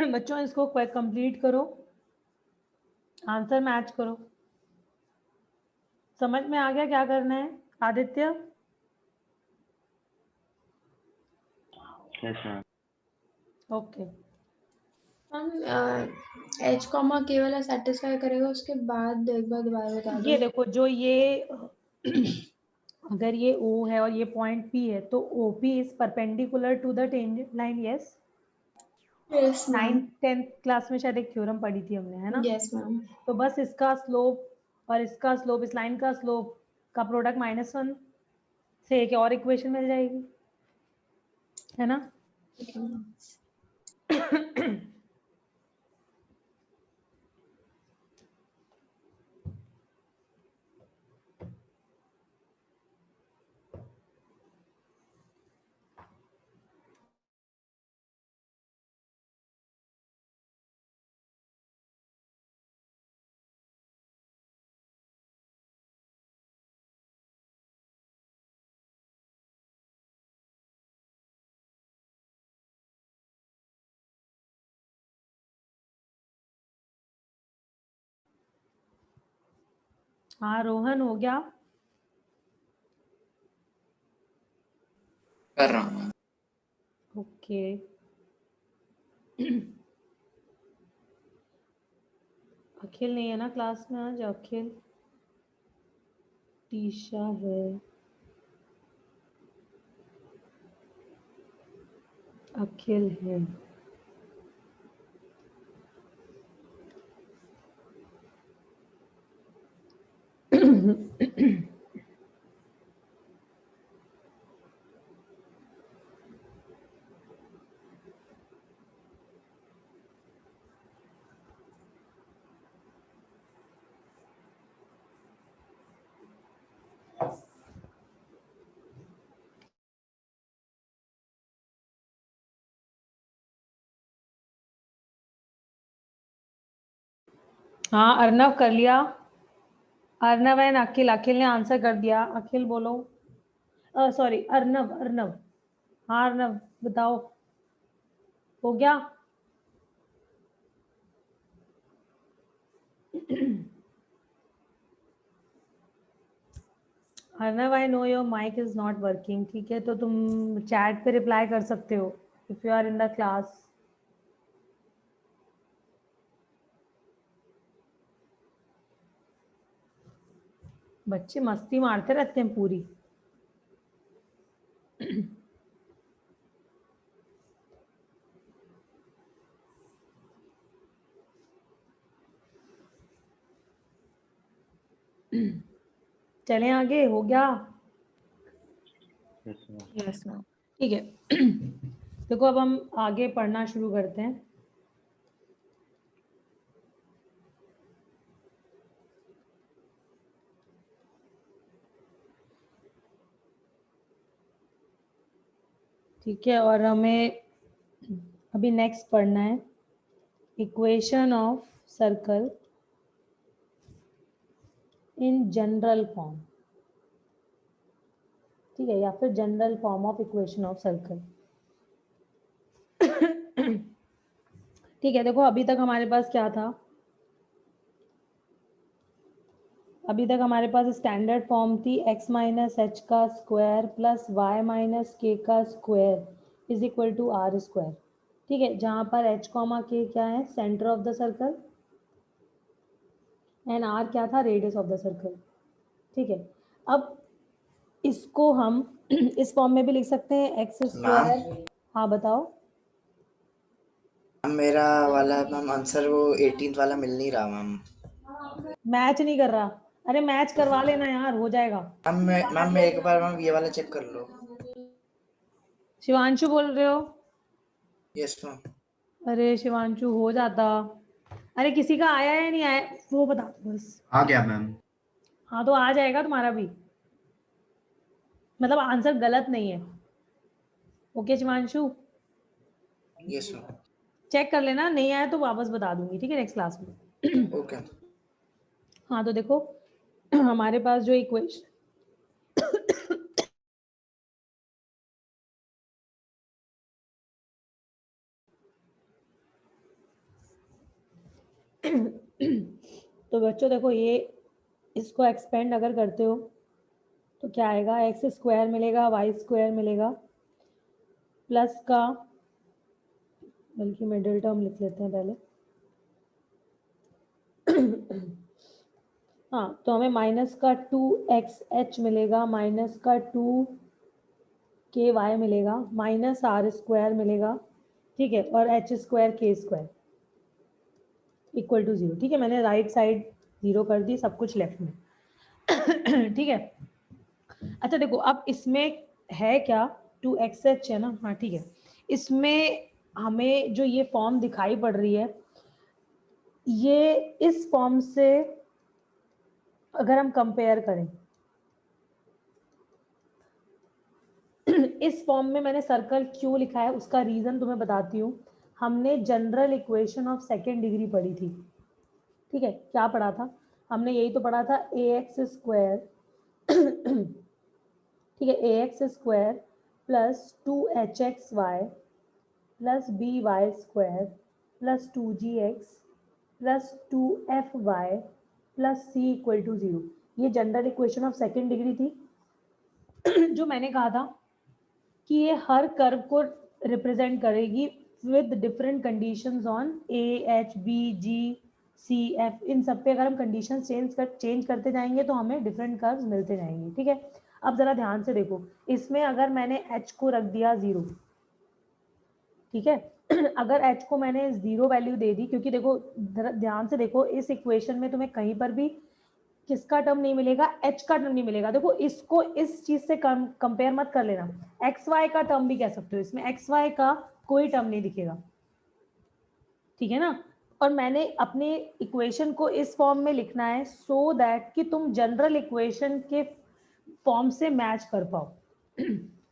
बच्चों इसको कंप्लीट करो, आंसर मैच करो। समझ में आ गया क्या करना है आदित्य? Yes ma'am. ओके हम एच कॉमा के वाला सेटिस्फाई करेगा, उसके बाद एक बार दोबारा बता दो। ये देखो जो ये अगर ये O है और ये पॉइंट P है तो OP is perpendicular to the tangent line. Yes, yes ma'am. 9th 10th class में शायद एक थ्योरम पढ़ी थी हमने, है ना? Yes ma'am. तो बस इसका स्लोप और इसका स्लोप, इस लाइन का स्लोप का प्रोडक्ट -1 से एक और इक्वेशन मिल जाएगी, है ना? हाँ रोहन, हो गया? कर रहा हूँ। ओके अखिल नहीं है ना क्लास में आज? अखिल, टीशा है, अखिल है। हाँ अर्नव कर लिया। अर्नव एंड अखिल, अखिल ने आंसर कर दिया। अखिल बोलो, सॉरी अर्नव, अर्नव। हाँ अर्नव बताओ, हो गया? Arnav I know your mic is not working, ठीक है? तो तुम चैट पे रिप्लाई कर सकते हो if you are in the class. बच्चे मस्ती मारते रहते हैं पूरी। चलें आगे, हो गया? Yes ma'am. Yes ma'am. ठीक है देखो अब हम आगे पढ़ना शुरू करते हैं। ठीक है, और हमें अभी नेक्स्ट पढ़ना है equation of circle in general form, ठीक है? या फिर general form of equation of circle. ठीक है, देखो अभी तक हमारे पास क्या था? अभी तक हमारे पास स्टैंडर्ड फॉर्म थी x माइनस एच का square plus y minus k का square is equal to r square, ठीक है? जहाँ पर h कॉमा के क्या है? Centre of the circle, and r क्या था? रेडियस ऑफ द सर्कल, ठीक है? अब इसको हम इस फॉर्म में भी लिख सकते हैं एक्स स्क्वायर। हाँ बताओ। मैम मेरा वाला मैम आंसर वो 18th वाला मिल नहीं रहा मैम। मैच नहीं कर रहा? अरे मैच करवा लेना यार, हो जाएगा। मैम मैं एक बार मैम ये वाला चेक कर लो। शिवांशु बोल रहे हो? Yes ma'am. अरे शिवांशु हो जाता। अरे किसी का आया है नहीं आया वो बता दो बस। आ गया मैम। हाँ तो आ जाएगा तुम्हारा भी, मतलब आंसर गलत नहीं है। Okay Shivanshu, yes ma'am. Check कर लेना, नहीं आया तो वापस बता दूंगी, ठीक है? नेक्स्ट क्लास में। ओके। हाँ तो देखो हमारे पास जो इक्वेशन तो बच्चों देखो ये इसको एक्सपेंड अगर करते हो तो क्या आएगा, एक्स स्क्वायर मिलेगा, वाई स्क्वायर मिलेगा, प्लस का, बल्कि मिडिल टर्म लिख लेते हैं पहले। हाँ, तो हमें माइनस का 2xh मिलेगा, माइनस का 2ky मिलेगा, माइनस आर स्क्वायर मिलेगा, ठीक है, और एच स्क्वायर के स्क्वायर इक्वल टू 0। ठीक है, मैंने राइट साइड 0 कर दी, सब कुछ लेफ्ट में। ठीक है, अच्छा देखो अब इसमें है क्या, 2xh है ना, हाँ ठीक है। इसमें हमें जो ये फॉर्म दिखाई पड़ रही है, ये इस फॉर्म से अगर हम कंपेयर करें, इस फॉर्म में मैंने सर्कल क्यों लिखा है उसका रीजन तुम्हें बताती हूँ। हमने general equation of second degree पढ़ी थी, ठीक है, क्या पढ़ा था हमने, यही तो पढ़ा था, ax स्क्वायर, ठीक है, ax square plus 2hxy plus by square plus 2gx plus 2fy plus c equal to 0। ये general equation of second degree थी। जो मैंने कहा था कि ये हर कर्व को रिप्रेजेंट करेगी with different conditions on a h b g c f, इन सब पे अगर हम कंडीशन चेंज करते जाएंगे तो हमें डिफरेंट कर्व्स मिलते जाएंगे। ठीक है, अब जरा ध्यान से देखो, इसमें अगर मैंने h को रख दिया 0, ठीक है, अगर h को मैंने 0 वैल्यू दे दी, क्योंकि देखो ध्यान से देखो, इस इक्वेशन में तुम्हें कहीं पर भी किसका टर्म नहीं मिलेगा, h का टर्म नहीं मिलेगा। देखो इसको इस चीज से कंपेयर मत कर लेना, xy का टर्म भी कह सकते हो, इसमें xy का कोई टर्म नहीं दिखेगा, ठीक है ना। और मैंने अपने इक्वेशन को इस फॉर्म में लिखना है सो दैट कि तुम जनरल इक्वेशन के फॉर्म से मैच कर पाओ।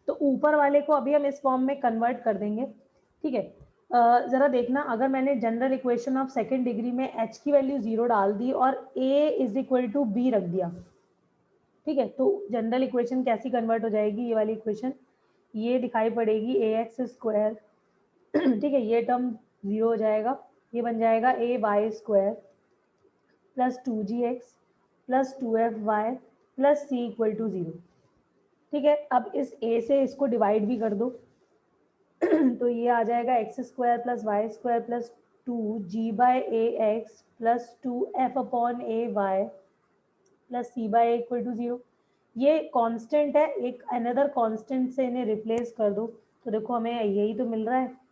तो ऊपर वाले को अभी हम इस फॉर्म में कन्वर्ट कर देंगे, ठीक है। जरा देखना, अगर मैंने general equation of second degree में h की वैल्यू 0 डाल दी और a is equal to b रख दिया, ठीक है, तो जनरल इक्वेशन कैसी कन्वर्ट हो जाएगी, ये वाली इक्वेशन, ये दिखाई पड़ेगी ax स्क्वायर, ठीक है, ये टर्म 0 हो जाएगा, ये बन जाएगा a y square plus 2gx plus 2fy plus c equal to 0। ठीक है, अब इस a से इसको डिवाइड भी कर दो, तो ये आ जाएगा x square plus y square plus 2g/ax plus 2f/ay plus c/a equal to 0। ये कांस्टेंट है, एक अनदर कांस्टेंट से इन्हें रिप्लेस कर दो, तो देखो हमें यही तो मिल रहा है।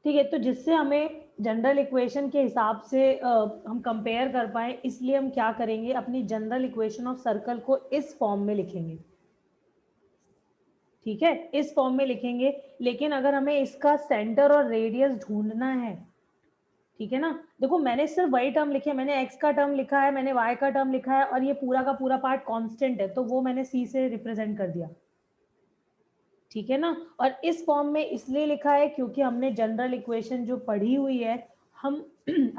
ठीक है, तो जिससे हमें जनरल इक्वेशन के हिसाब से हम कंपेयर कर पाए, इसलिए हम क्या करेंगे, अपनी जनरल इक्वेशन ऑफ सर्कल को इस फॉर्म में लिखेंगे, ठीक है, इस फॉर्म में लिखेंगे। लेकिन अगर हमें इसका सेंटर और रेडियस ढूंढना है, ठीक है ना, देखो मैंने सिर्फ वही टर्म लिखे, मैंने x का टर्म लिखा है, मैंने y का टर्म लिखा है, और ये पूरा का पूरा पार्ट कांस्टेंट है, तो वो मैंने c से रिप्रेजेंट कर दिया, ठीक है ना। और इस फॉर्म में इसलिए लिखा है क्योंकि हमने जनरल इक्वेशन जो पढ़ी हुई है, हम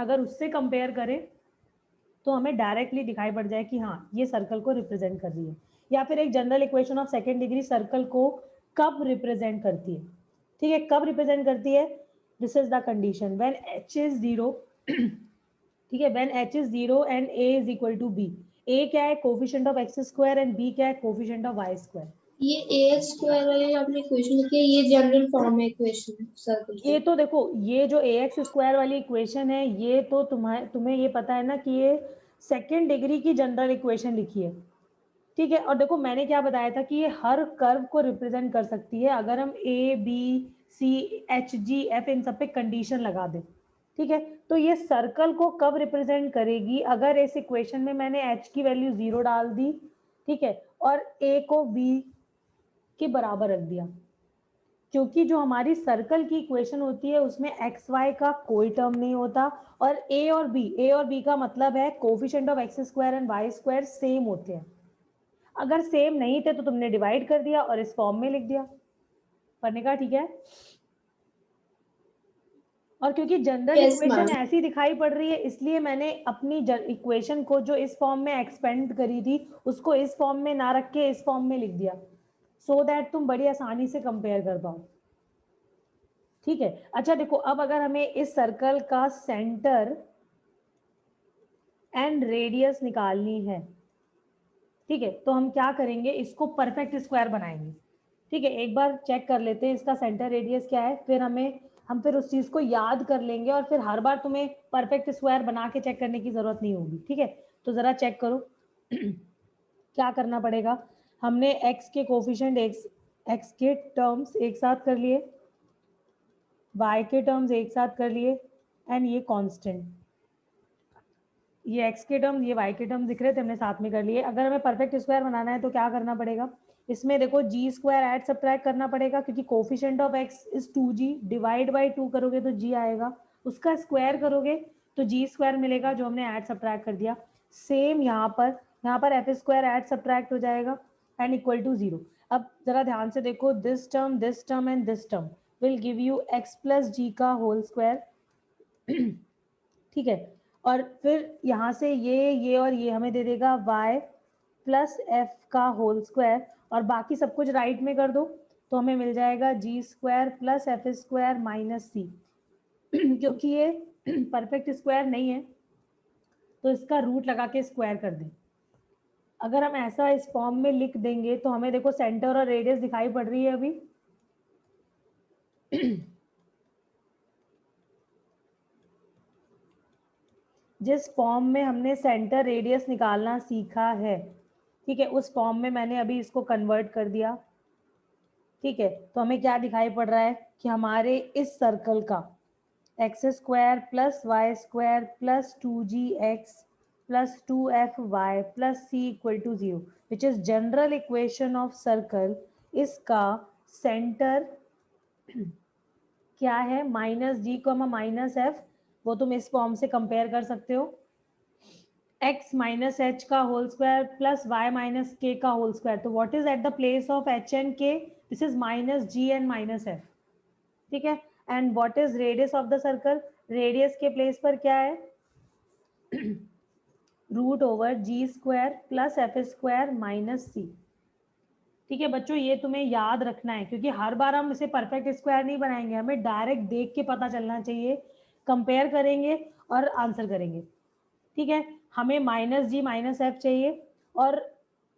अगर उससे कंपेयर करें तो हमें डायरेक्टली दिखाई पड़ जाए कि हाँ ये सर्कल को रिप्रेजेंट कर रही है। या फिर एक general equation of second degree circle को कब रिप्रेजेंट करती है, ठीक है, कब रिप्रेजेंट करती है, this is the condition when h is 0, ठीक है, when h is 0 and a is equal to b। a क्या है, coefficient of x square, and b क्या है, कोफिशिएंट ऑफ y स्क्वायर। ये ax स्क्वायर वाली आपने इक्वेशन लिखी है, ये जनरल फॉर्म है इक्वेशन सर्कल की। ये तो देखो, ये जो ax स्क्वायर वाली इक्वेशन है, ये तो तुम्हें ये पता है ना कि ये सेकेंड डिग्री की जनरल इक्वेशन लिखी है, ठीक है। और देखो मैंने क्या बताया था कि ये हर कर्व को रिप्रेजेंट कर सकती है अगर हम a b c h g f इन सब पे कंडीशन लगा दें, ठीक है। तो ये सर्कल को कब रिप्रेजेंट करेगी, अगर इस इक्वेशन में मैंने h की वैल्यू 0 डाल दी, ठीक है, और a को b के बराबर रख दिया, क्योंकि जो हमारी सर्कल की इक्वेशन होती है उसमें एक्स वाई का कोई टर्म नहीं होता, और a और b का मतलब है coefficient of x square and y square same होते हैं। अगर सेम नहीं थे तो तुमने डिवाइड कर दिया और इस फॉर्म में लिख दिया, पढ़ने का, ठीक है। और क्योंकि जनरल इक्वेशन ऐसी दिखाई पड़ रही है, इसलिए मैंने अपनी इक्वेशन को जो इस फॉर्म में एक्सपेंड करी थी उसको इस फॉर्म में ना रख के इस फॉर्म में लिख दिया, so that तुम बड़ी आसानी से कंपेयर कर पाओ, ठीक है। अच्छा देखो, अब अगर हमें इस सर्कल का सेंटर एंड रेडियस निकालनी है, ठीक है, तो हम क्या करेंगे, इसको परफेक्ट स्क्वायर बनाएंगे, ठीक है। एक बार चेक कर लेते हैं इसका सेंटर रेडियस क्या है, फिर हम फिर उस चीज को याद कर लेंगे और फिर हर बार तुम्हें परफेक्ट स्क्वायर बना के चेक करने की जरूरत नहीं होगी, ठीक है। तो जरा चेक करो क्या करना पड़ेगा। हमने x के कोफिशिएंट x के टर्म्स एक साथ कर लिए, y के टर्म्स एक साथ कर लिए, एंड ये कांस्टेंट, ये x के टर्म, ये y के टर्म दिख रहे थे, हमने साथ में कर लिए। अगर हमें परफेक्ट स्क्वायर बनाना है तो क्या करना पड़ेगा, इसमें देखो जी स्क्वायर ऐड सब्ट्रैक्ट करना पड़ेगा, क्योंकि coefficient of x is 2g, divide by 2 करोगे तो g आएगा, उसका स्क्वायर करोगे तो जी स्क्वायर मिलेगा, जो हमने ऐड सब्ट्रैक्ट कर दिया। सेम यहाँ पर एफ स्क्वायर ऐड सब्ट्रैक्ट हो जाएगा एंड इक्वल टू 0। अब जरा ध्यान से देखो, this term and this term will give you x plus g का होल स्क्वायर, ठीक है। और फिर यहाँ से ये और ये हमें दे देगा y प्लस एफ का होल स्क्वायर, और बाकी सब कुछ राइट में कर दो तो हमें मिल जाएगा g square plus f square minus c. क्योंकि ये परफेक्ट स्क्वायर नहीं है तो इसका रूट लगा के स्क्वायर कर दें। अगर हम ऐसा इस फॉर्म में लिख देंगे तो हमें देखो सेंटर और रेडियस दिखाई पड़ रही है अभी। जिस फॉर्म में हमने सेंटर रेडियस निकालना सीखा है, ठीक है, उस फॉर्म में मैंने अभी इसको कन्वर्ट कर दिया, ठीक है। तो हमें क्या दिखाई पड़ रहा है कि हमारे इस सर्कल का x square plus y square plus 2gx plus 2fy plus c equal to 0, which is general equation of circle, इसका सेंटर क्या है, minus g comma minus f, वो तुम इस फॉर्म से कंपेयर कर सकते हो, x माइनस एच का whole square plus y minus k का होल स्क्वायर। तो what is at the place of h and k, this is minus g and minus f, ठीक है। And what is radius of the circle, radius के प्लेस पर क्या है, root over g square plus f square minus c, ठीक है बच्चों। ये तुम्हें याद रखना है, क्योंकि हर बार हम इसे परफेक्ट स्क्वायर नहीं बनाएंगे, हमें डायरेक्ट देख के पता चलना चाहिए, कंपेयर करेंगे और आंसर करेंगे, ठीक है। हमें माइनस जी माइनस एफ चाहिए और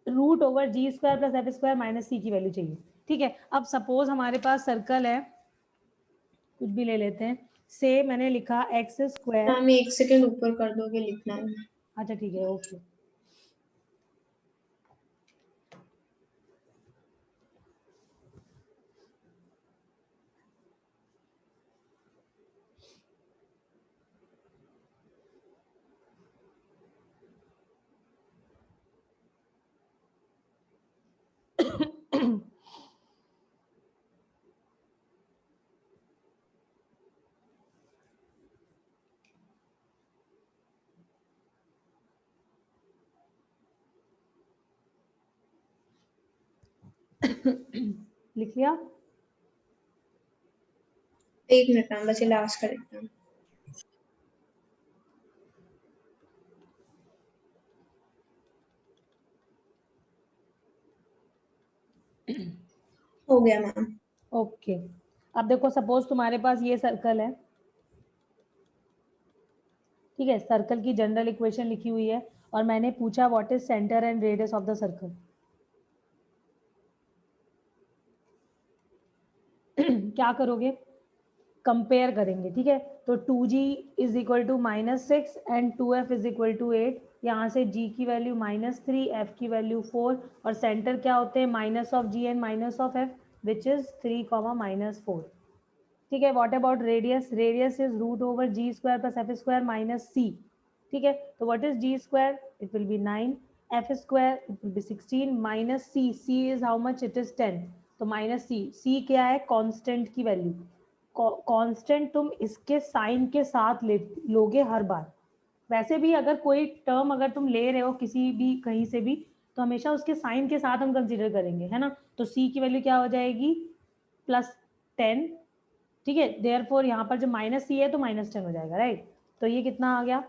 root over g square plus f square minus c की वैल्यू चाहिए, ठीक है। अब सपोज हमारे पास सर्कल है, कुछ भी ले लेते हैं, से मैंने लिखा एक्स स्क्वायर, मैम 1 सेकंड ऊपर कर दोगे, लिखना है। अच्छा ठीक है, ओके। लिख लिया, 1 मिनट मैम, बस ये लास्ट कर देता हूँ। हो गया मैम। ओके। अब देखो सपोज तुम्हारे पास ये सर्कल है, ठीक है, सर्कल की जनरल इक्वेशन लिखी हुई है और मैंने पूछा what is centre and radius of the circle. क्या करोगे, कंपेयर करेंगे, ठीक है। तो 2g is equal to minus 6 and 2f is equal to 8, यहाँ से g की वैल्यू -3, f की वैल्यू 4, और सेंटर क्या होते हैं, minus of g and minus of f, which is 3, -4, ठीक है। What about radius, radius is root over g square plus f square minus c, ठीक है। तो what is g square, it will be 9, f square it will be 16, minus c, c is how much, it is 10, तो माइनस सी, सी क्या है, कांस्टेंट की वैल्यू। कांस्टेंट तुम इसके साइन के साथ लोगे हर बार। वैसे भी अगर कोई टर्म अगर तुम ले रहे हो किसी भी कहीं से भी, तो हमेशा उसके साइन के साथ हम कंसीडर करेंगे, है ना। तो सी की वैल्यू क्या हो जाएगी, +10, ठीक है। देयरफॉर यहाँ पर जो माइनस सी है तो -10 हो जाएगा, राइट। तो ये कितना आ गया,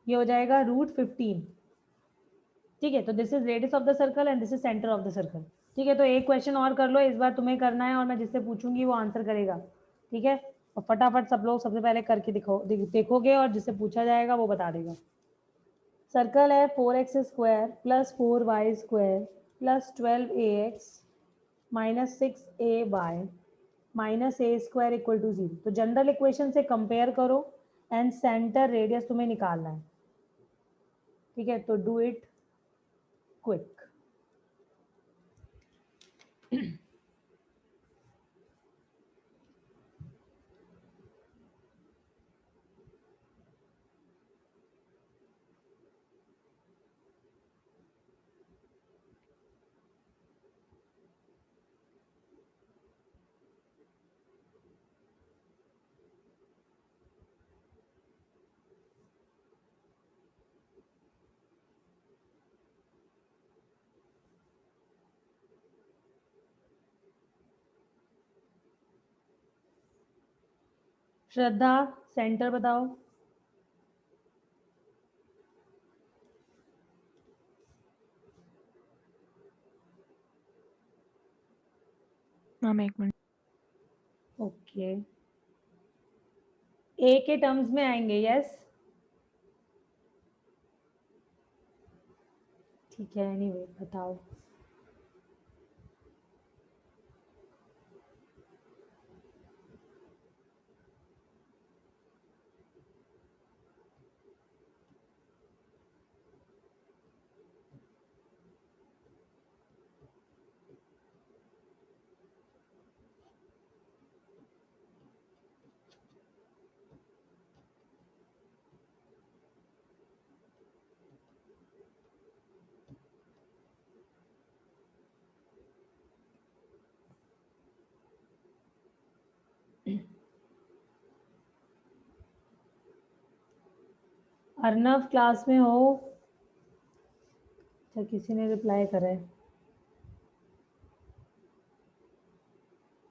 ये हो जाएगा √15, ठीक है, तो this is radius of the circle and this is centre of the circle. ठीक है, तो एक क्वेश्चन और कर लो, इस बार तुम्हें करना है और मैं जिससे पूछूंगी वो आंसर करेगा। ठीक है, और फटाफट सब लोग सबसे पहले करके देखोगे और जिससे पूछा जाएगा वो बता देगा। सर्कल है 4x square plus 4y square plus 12ax minus 6ay minus a square equal to 0। तो जनरल इक्वेशन से कंपेयर करो एंड सेंटर रेडियस तुम्हें निकालना है। ठीक है, तो do it quick. Shraddha centre बताओ। मैम एक मिनट। ओके, ए के टर्म्स में आएंगे, यस। ठीक है, एनीवे बताओ। अर्नव क्लास में हो? अच्छा, किसी ने रिप्लाई करा है।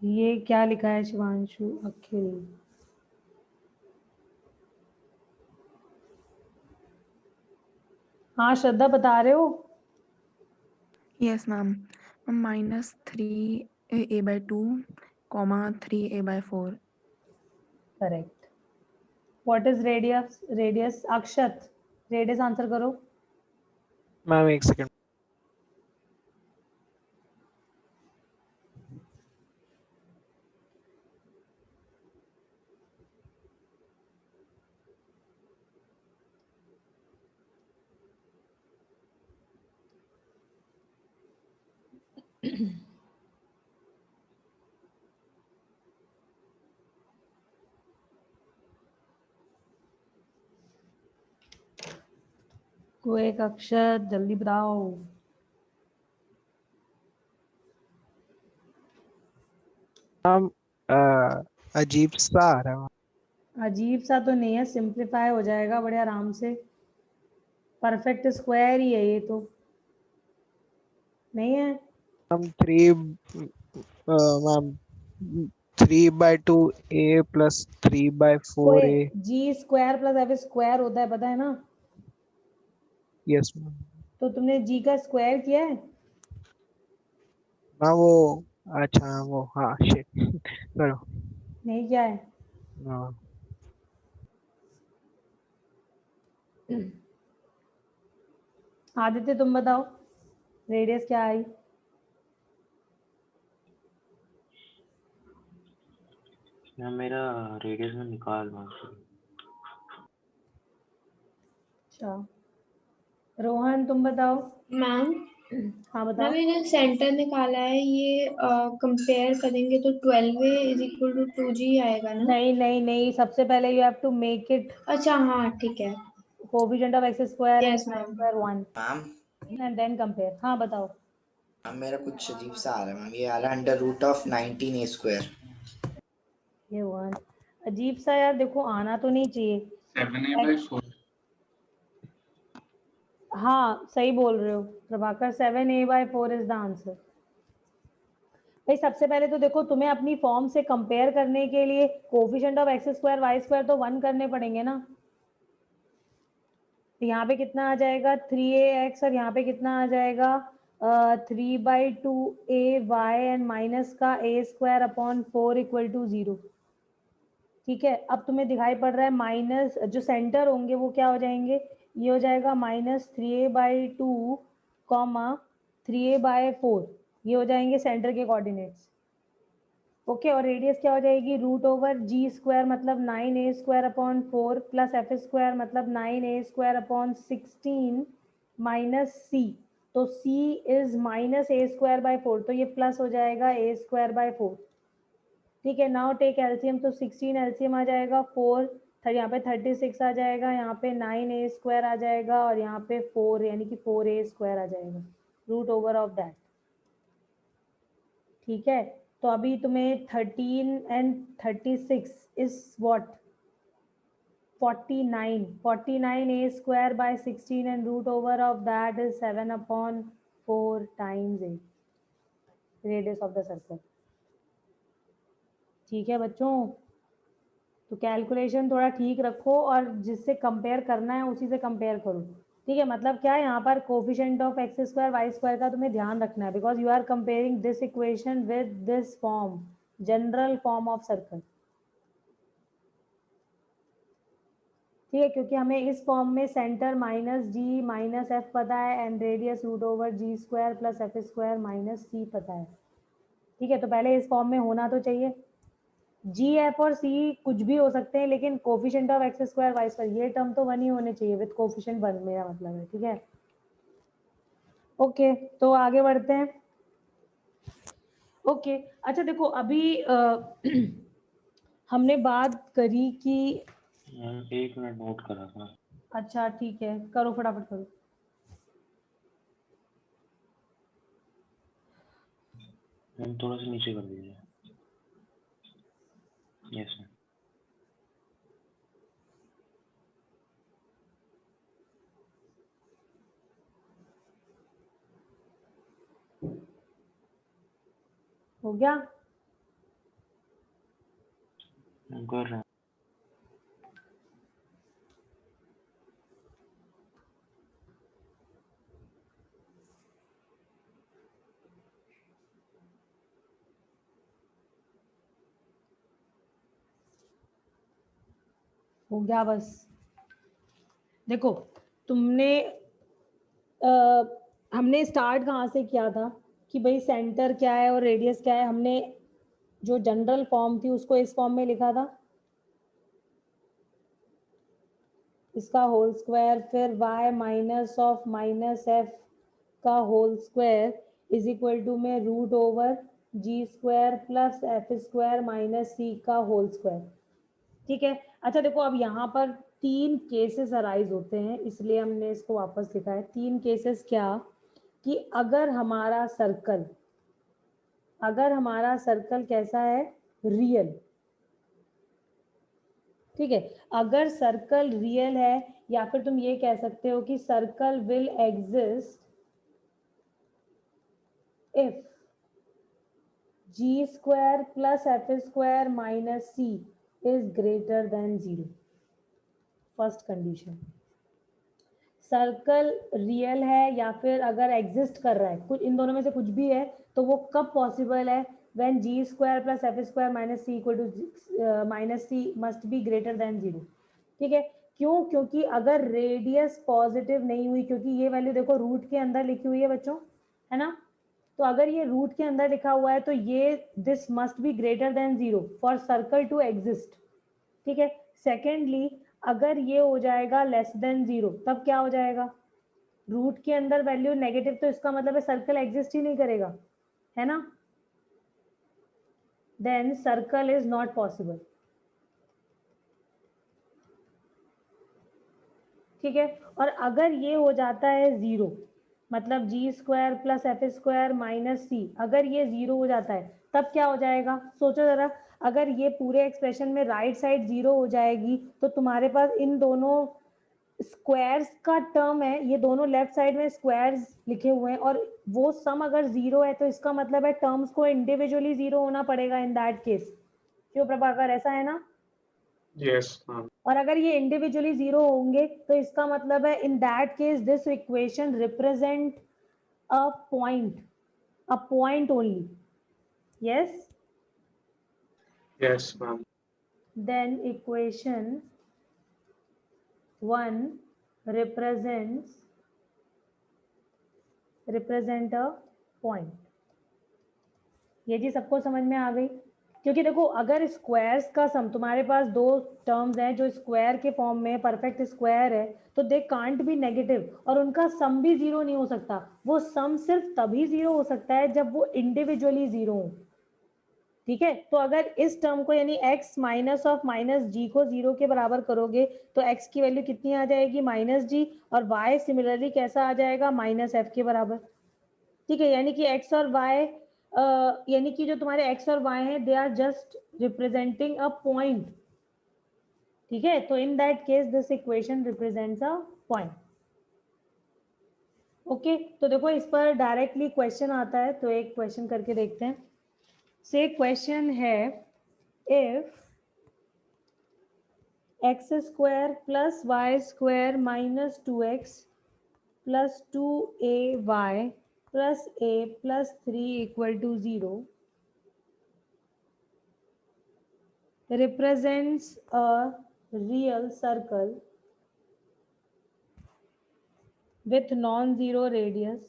ये क्या लिखा है? शिवांशु अखिल। हाँ श्रद्धा, बता रहे हो? Yes ma'am, -3a/2 3a/4। Correct. What is radius? Radius Akshat, radius answer करो। मैम एक सेकंड। को एक अक्षर जल्दी बताओ। मैम अजीब सा आ रहा है। अजीब सा तो नहीं है, सिंप्लीफाई हो जाएगा बड़े आराम से। परफेक्ट स्क्वायर ही है ये तो, नहीं है? मैम 3/2 a प्लस 3/4 कोई a। G square plus f square होता है, पता है ना? Yes ma'am. तो तुमने जी का स्क्वायर किया है? हाँ वो, अच्छा वो, हाँ शिट करो। नहीं किया है? हाँ। आदित्य तुम बताओ, रेडियस क्या आई? यहाँ मेरा रेडियस में निकाल वहाँ से। अच्छा, रोहन तुम बताओ। मैम हाँ बताओ। मैम, ये जो सेंटर निकाला है ये कंपेयर करेंगे तो 12a = 2g आएगा ना? नहीं नहीं नहीं, सबसे पहले you have to make it अच्छा हाँ ठीक है। Coefficient of x square and yes ma'am. Square 1 ma'am and then compare. हाँ बताओ। मैम मेरा कुछ अजीब सा आ रहा है मैम, ये आ रहा है √19a²। ये 1 अजीब सा यार, देखो आना तो नहीं चाहिए। 7a/4। हाँ सही बोल रहे हो Prabhakar, 7a/4 is the answer. भाई सबसे पहले तो देखो, तुम्हें अपनी फॉर्म से कंपेयर करने के लिए coefficient of x square y square तो 1 करने पड़ेंगे ना। तो यहाँ पे कितना आ जाएगा 3ax और यहाँ पे कितना आ जाएगा 3/2ay एंड माइनस का a² = 0। ठीक है, अब तुम्हें दिखाई पड़ रहा है माइनस, जो सेंटर होंगे वो क्या हो जाएंगे, ये हो जाएगा -3a/2 3a/4, ये हो जाएंगे सेंटर के कोऑर्डिनेट्स। ओके, और रेडियस क्या हो जाएगी √g² मतलब 9a² + f² मतलब 9a² - c, तो c इज -a²/4, तो ये प्लस हो जाएगा a²/4। ठीक है, नाउ टेक एलसीएम, तो 16 एलसीएम आ जाएगा 4, यहाँ पे 36 आ जाएगा, यहाँ पे 9a² आ जाएगा और यहाँ पे 4 यानी कि 4a² आ जाएगा √ऑफ दैट। ठीक है, तो अभी तुम्हें 13 and 36 is what 49a² and √of that is 7/4 times 8 radius of the circle. ठीक है बच्चों, तो कैलकुलेशन थोड़ा ठीक रखो और जिससे कंपेयर करना है उसी से कंपेयर करो। ठीक है, मतलब क्या है, यहाँ पर कोफिशिएंट ऑफ x² y² का तुम्हें ध्यान रखना है, because you are comparing this equation with this form, general form of circle. ठीक है, क्योंकि हमें इस फॉर्म में सेंटर -g - f पता है and radius √g² + f² - c पता है। ठीक है, तो पहले इस फॉर्म में होना तो चाहिए। g, f और c कुछ भी हो सकते हैं, लेकिन कोफिशिएंट ऑफ x² y² ये टर्म तो 1 ही होने चाहिए विद कोफिशिएंट 1, मेरा मतलब है। ठीक है, ओके, तो आगे बढ़ते हैं। ओके, अच्छा देखो अभी हमने बात करी कि 1 मिनट नोट करा था। अच्छा ठीक है, करो फटाफट करो। मैम थोड़ा सा नीचे कर दीजिए। Yes ma'am. हो गया? कर रहा हूँ। हो गया बस। देखो तुमने हमने स्टार्ट कहाँ से किया था कि भाई सेंटर क्या है और रेडियस क्या है, हमने जो जनरल फॉर्म थी उसको इस फॉर्म में लिखा था, इसका होल स्क्वायर, फिर y - ऑफ -f का whole square is equal to में √g² + f² - c का होल स्क्वायर। ठीक है, अच्छा देखो अब यहाँ पर 3 केसेस अराइज होते हैं, इसलिए हमने इसको वापस लिखा है। 3 केसेस क्या, कि अगर हमारा सर्कल कैसा है, रियल। ठीक है, अगर सर्कल रियल है, या फिर तुम ये कह सकते हो कि circle will exist if g² + f² - c is greater than 0। First condition, circle real है या फिर अगर एग्जिस्ट कर रहा है, कुछ इन दोनों में से कुछ भी है, तो वो कब पॉसिबल है, when g² + f² - c = -c must be greater than 0। ठीक है, क्यों, क्योंकि अगर रेडियस पॉजिटिव नहीं हुई, क्योंकि ये वैल्यू देखो रूट के अंदर लिखी हुई है बच्चों, है ना, तो अगर ये रूट के अंदर लिखा हुआ है तो ये this must be greater than 0 for circle to exist. ठीक है, सेकेंडली अगर ये हो जाएगा लेस देन 0, तब क्या हो जाएगा, रूट के अंदर वैल्यू नेगेटिव, तो इसका मतलब है सर्कल एग्जिस्ट ही नहीं करेगा, है ना, then circle is not possible. ठीक है, और अगर ये हो जाता है 0, मतलब g² + f² - c, अगर ये 0 हो जाता है तब क्या हो जाएगा, सोचो जरा, अगर ये पूरे एक्सप्रेशन में राइट साइड 0 हो जाएगी तो तुम्हारे पास इन दोनों स्क्वायर्स का टर्म है, ये दोनों लेफ्ट साइड में स्क्वायर्स लिखे हुए हैं, और वो सम अगर 0 है तो इसका मतलब है टर्म्स को इंडिविजुअली 0 होना पड़ेगा इन दैट केस। क्यों प्रभाकर, ऐसा है ना? यस हाँ। और अगर ये इंडिविजुअली जीरो होंगे तो इसका मतलब है इन that case this equation represent a point only. Yes, Yes, ma'am. then equation 1 represent a point. ये चीज सबको समझ में आ गई? क्योंकि देखो अगर स्क्वायर्स का सम, तुम्हारे पास दो टर्म्स हैं जो स्क्वायर के फॉर्म में परफेक्ट स्क्वायर है, तो दे कांट बी नेगेटिव और उनका सम भी जीरो नहीं हो सकता. वो सम सिर्फ तभी जीरो हो सकता है जब वो इंडिविजुअली जीरो हो. ठीक है, तो अगर इस टर्म को यानी x माइनस ऑफ माइनस जी को जीरो के बराबर करोगे तो x की वैल्यू कितनी आ जाएगी, माइनस जी, और y सिमिलरली कैसा आ जाएगा, माइनस एफ के बराबर. ठीक है, यानी कि x और y यानी कि जो तुम्हारे x और y हैं they are just representing a point. ठीक है, तो in that case this equation represents a point. Okay, तो देखो इस पर डायरेक्टली क्वेश्चन आता है, तो एक क्वेश्चन करके देखते हैं. से क्वेश्चन है if x square plus y square minus 2x plus 2ay plus a plus 3 equal to 0 represents a real circle with non-zero radius.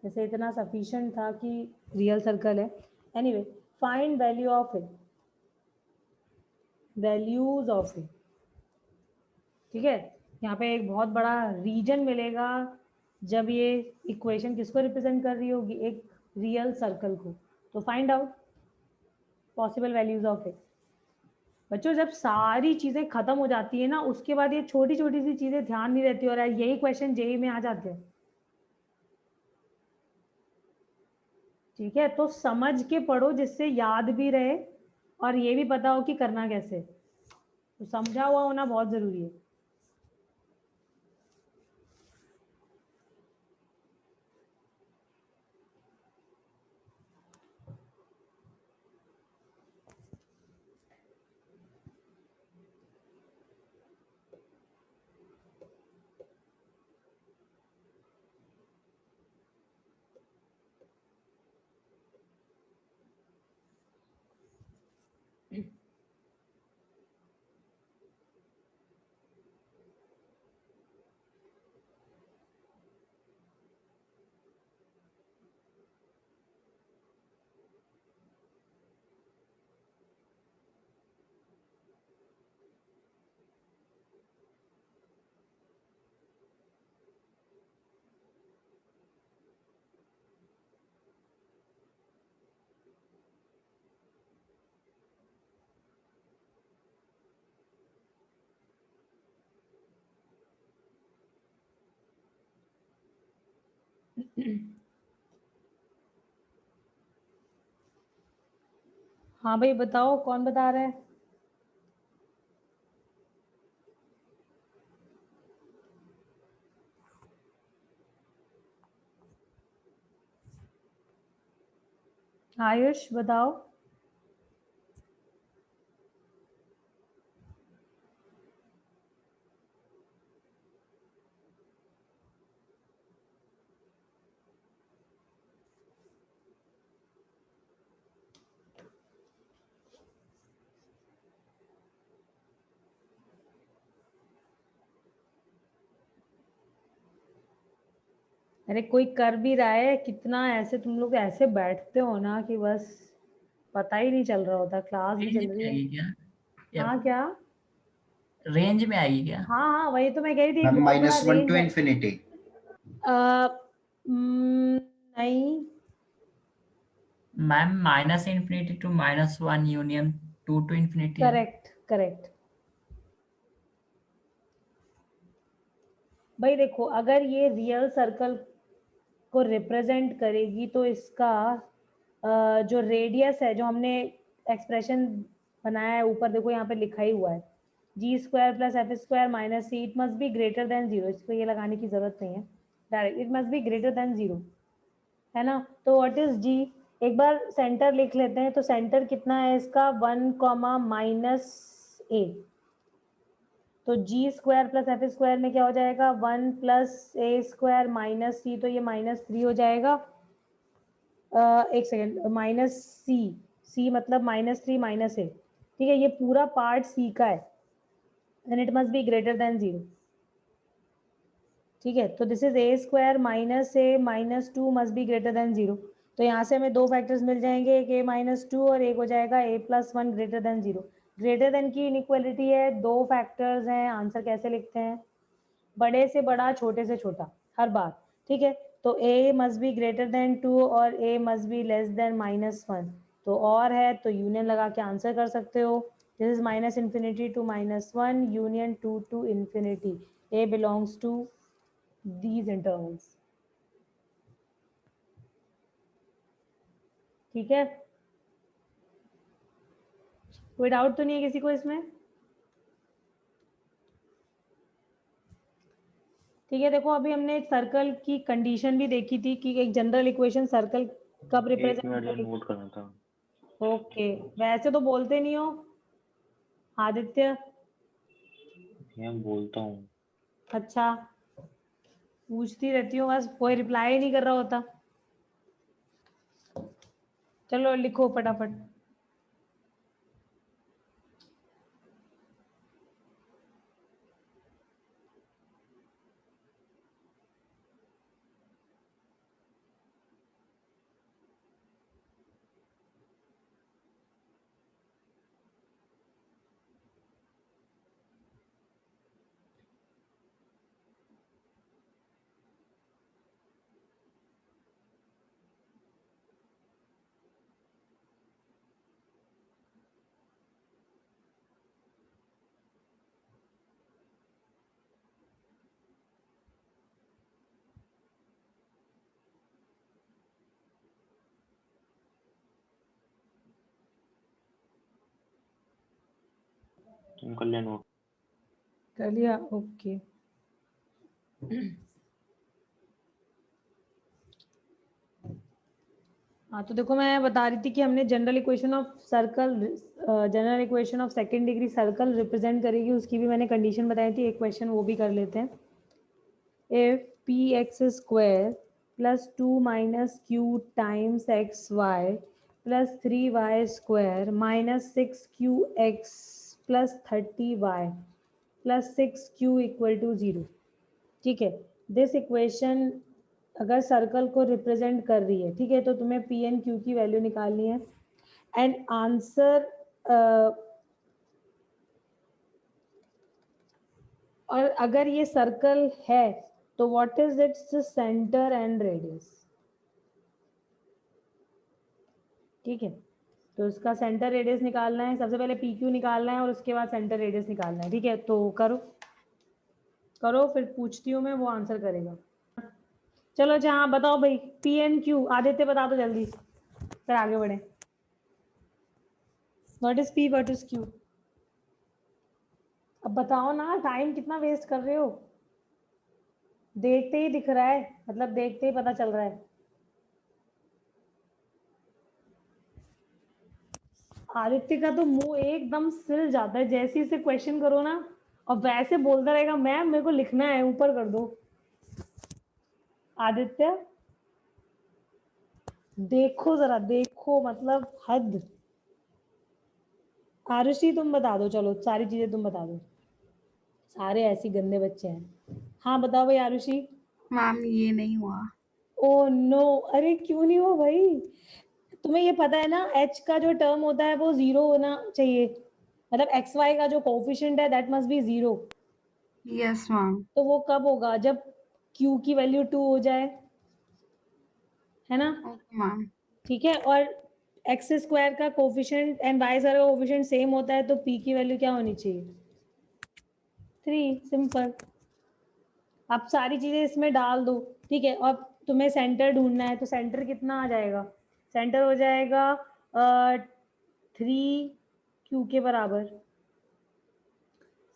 जैसे इतना सफिशिएंट था कि रियल सर्कल है. Anyway, find value of it, values of it. ठीक है, यहाँ पे एक बहुत बड़ा रीजन मिलेगा जब ये इक्वेशन किसको रिप्रेजेंट कर रही होगी, एक रियल सर्कल को. तो find out possible values of it. बच्चों जब सारी चीजें खत्म हो जाती है ना, उसके बाद ये छोटी छोटी सी चीजें ध्यान नहीं रहती, और यही क्वेश्चन जेईई में आ जाते हैं. ठीक है, तो समझ के पढ़ो जिससे याद भी रहे और ये भी पता हो कि करना कैसे. तो समझा हुआ होना बहुत जरूरी है. हाँ भाई बताओ, कौन बता रहा है? आयुष बताओ. अरे कोई कर भी रहा है, कितना ऐसे तुम लोग ऐसे बैठते हो ना कि बस पता ही नहीं चल रहा होता, क्लास भी चल रही है. क्या हाँ क्या? रेंज में आएगी क्या? हाँ हाँ वही तो मैं कह रही थी, बहुत बड़ा -1 range to है. infinity. नहीं, ma'am minus infinity to -1 union 2 to infinity. Correct correct. भाई देखो अगर ये रियल सर्कल को रिप्रेजेंट करेगी तो इसका जो रेडियस है, जो हमने एक्सप्रेशन बनाया है ऊपर देखो यहाँ पे लिखा ही हुआ है, g square plus f square minus c, it must be greater than zero. इसको ये लगाने की जरूरत नहीं है, direct it must be greater than zero, है ना. तो व्हाट इज जी? एक बार सेंटर लिख लेते हैं। तो सेंटर कितना है इसका 1 कॉमा माइनस ए, तो जी स्क्वायर प्लस एफ स्क्वायर में क्या हो जाएगा 1 प्लस ए स्क्वायर माइनस सी, तो ये -3 हो जाएगा। एक सेकेंड, माइनस सी मतलब -3 माइनस ए, ठीक है। ये पूरा पार्ट सी का है and it must be greater than 0, ठीक है। तो this is a square minus A minus 2 must be greater than 0। तो यहाँ से हमें दो फैक्टर्स मिल जाएंगे, एक a-2 और एक हो जाएगा a+1 greater than 0। Greater than की इनइक्वालिटी है, दो फैक्टर्स हैं, आंसर कैसे लिखते हैं, बड़े से बड़ा छोटे से छोटा हर बार, ठीक है। तो a must be greater then 2 और a must be less than -1, तो और है तो यूनियन लगा के आंसर कर सकते हो। This is -∞ to -1 union 2 to infinity, a belongs to these intervals, ठीक है। कोई डाउट तो नहीं है किसी को इसमें? ठीक है, देखो अभी हमने सर्कल की कंडीशन भी देखी थी कि एक जनरल इक्वेशन सर्कल कब एक रिप्रेजेंट मिनट करेगी। नोट करना था। ओके, वैसे तो बोलते नहीं हो आदित्य। मैं बोलता हूँ। अच्छा, पूछती रहती हूँ, बस कोई रिप्लाई ही नहीं कर रहा होता। चलो लिखो फटाफट। तुम कर ले नोट। कर लिया, ओके। हाँ, तो देखो मैं बता रही थी कि हमने general equation of second degree circle represent करेगी, उसकी भी मैंने कंडीशन बताई थी। एक क्वेश्चन वो भी कर लेते हैं। If px² + 2 - q times xy + 3y² - 6qx + 30y + 6q = 0, ठीक है। दिस इक्वेशन अगर सर्कल को रिप्रेजेंट कर रही है, ठीक है, तो तुम्हें पी एन क्यू की वैल्यू निकालनी है एंड आंसर। और अगर ये सर्कल है तो what is its centre and radius, ठीक है। तो इसका सेंटर रेडियस निकालना है, सबसे पहले पी क्यू निकालना है और उसके बाद सेंटर रेडियस निकालना है, ठीक है। तो करो करो, फिर पूछती हूँ मैं, वो आंसर करेगा। चलो अच्छा, हाँ बताओ भाई, पी एन क्यू आदित्य बता दो जल्दी, फिर आगे बढ़े। What is P, what is Q? अब बताओ ना, टाइम कितना वेस्ट कर रहे हो? देखते ही दिख रहा है, मतलब देखते ही पता चल रहा है। आदित्य का तो मुंह एकदम सिल जाता है जैसे इसे क्वेश्चन करो ना, और वैसे बोलता रहेगा मैम मेरे को लिखना है, ऊपर कर दो। आदित्य देखो जरा, देखो मतलब हद। आरुषि तुम बता दो, चलो सारी चीजें तुम बता दो, सारे ऐसे गंदे बच्चे हैं। हाँ बताओ भाई आरुषि। मैम ये नहीं हुआ। ओ नो, अरे क्यों नहीं हो भाई? तुम्हें ये पता है ना, h का जो टर्म होता है वो 0 होना चाहिए, मतलब xy का जो कोफिशिएंट है that must be 0। Yes ma'am. तो वो कब होगा? जब q की वैल्यू 2 हो जाए, है ना? Okay ma'am. ठीक है, और x² का कोफिशिएंट एंड y का कोफिशिएंट सेम होता है, तो p की वैल्यू क्या होनी चाहिए? 3, सिंपल। अब सारी चीजें इसमें डाल दो, ठीक है। और तुम्हें सेंटर ढूंढना है, तो सेंटर कितना आ जाएगा? सेंटर हो जाएगा 3q के बराबर,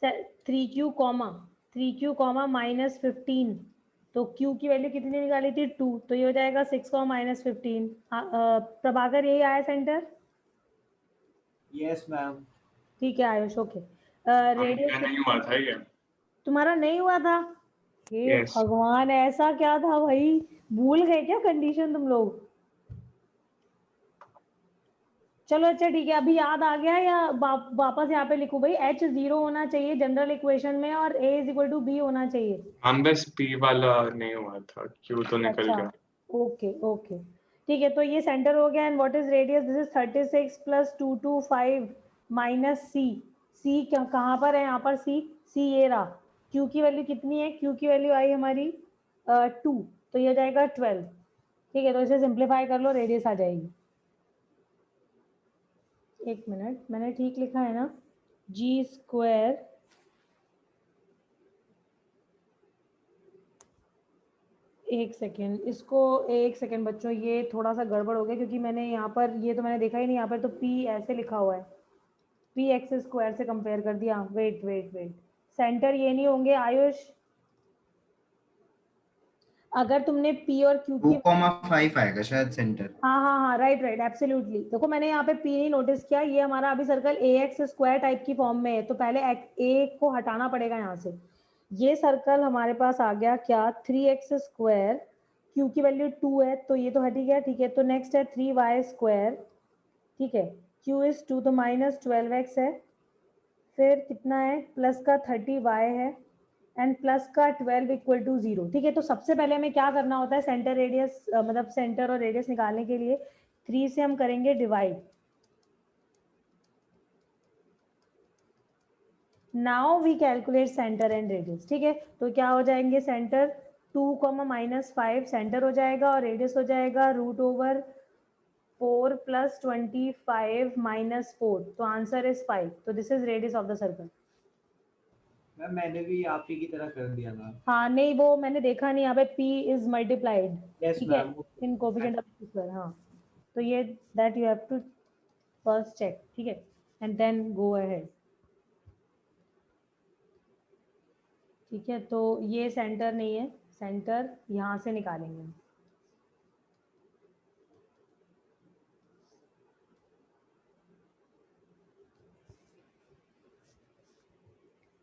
3q कॉमा -15 तो Q की वैल्यू कितनी निकाली थी 2, तो ये हो जाएगा 6 माइनस 15। प्रभाकर यही आया सेंटर? Yes ma'am. ठीक है आयुष, ओके। रेडियस मेरा नहीं हुआ था ये। तुम्हारा नहीं हुआ था? हे Yes. भगवान, ऐसा क्या था भाई, भूल गए क्या कंडीशन तुम लोग? चलो अच्छा ठीक है, अभी याद आ गया या वापस यहाँ पे लिखूं भाई? H 0 होना चाहिए जनरल इक्वेशन में और A is equal to B होना चाहिए। हम बस P वाला नहीं हुआ था, Q तो निकल अच्छा गया। ओके ओके ठीक है, तो ये सेंटर हो गया। And what is radius? This is 36 plus 225 minus C कहाँ पर है? यहाँ पर C ये रहा। Q की वैल्यू कितनी है? Q की वैल्यू आई हमारी 2, तो ये हो जाएगा 12। ठीक है, तो इसे सिंप्लीफाई कर लो, रेडियस आ जाएगी। एक मिनट, मैंने ठीक लिखा है ना? G स्क्वायर एक सेकेंड बच्चों, ये थोड़ा सा गड़बड़ हो गया क्योंकि मैंने यहाँ पर, ये तो मैंने देखा ही नहीं, यहाँ पर तो P ऐसे लिखा हुआ है, P एक्स स्क्वायर से कंपेयर कर दिया। वेट सेंटर ये नहीं होंगे आयुष? अगर तुमने P और Q की 2,5 आएगा शायद सेंटर। हाँ राइट एब्सोल्युटली। देखो मैंने यहाँ पे P नहीं नोटिस किया, ये हमारा अभी सर्कल AX स्क्वायर टाइप की फॉर्म में है, तो पहले A को हटाना पड़ेगा यहाँ से। ये सर्कल हमारे पास आ गया क्या? 3x स्क्वायर, Q की वैल्यू 2 है तो ये तो हट ही गया। ठीक है, तो नेक्स्ट है 3y स्क्वायर। ठीक है, Q इज 2 तो माइनस 12x है, फिर कितना है? प्लस का 30y है एंड प्लस का 12 इक्वल टू 0। ठीक है, तो सबसे पहले हमें क्या करना होता है? सेंटर रेडियस मतलब सेंटर और रेडियस निकालने के लिए 3 से हम करेंगे divide. Now we calculate centre and radius. ठीक है, तो क्या हो जाएंगे? सेंटर 2 माइनस 5 सेंटर हो जाएगा और रेडियस हो जाएगा √4 प्लस 25 माइनस 4, तो आंसर इज 5। तो this is radius of the circle. Ma'am मैंने भी आप ही की तरह कर दिया मैम। हाँ नहीं, वो मैंने देखा नहीं, यहाँ पे P इज मल्टीप्लाइड। यस ठीक है, ma'am. In coefficient of square. हाँ, तो ये that you have to first check. ठीक है, एंड देन गो अहेड। ठीक है, तो ये सेंटर नहीं है, सेंटर यहाँ से निकालेंगे।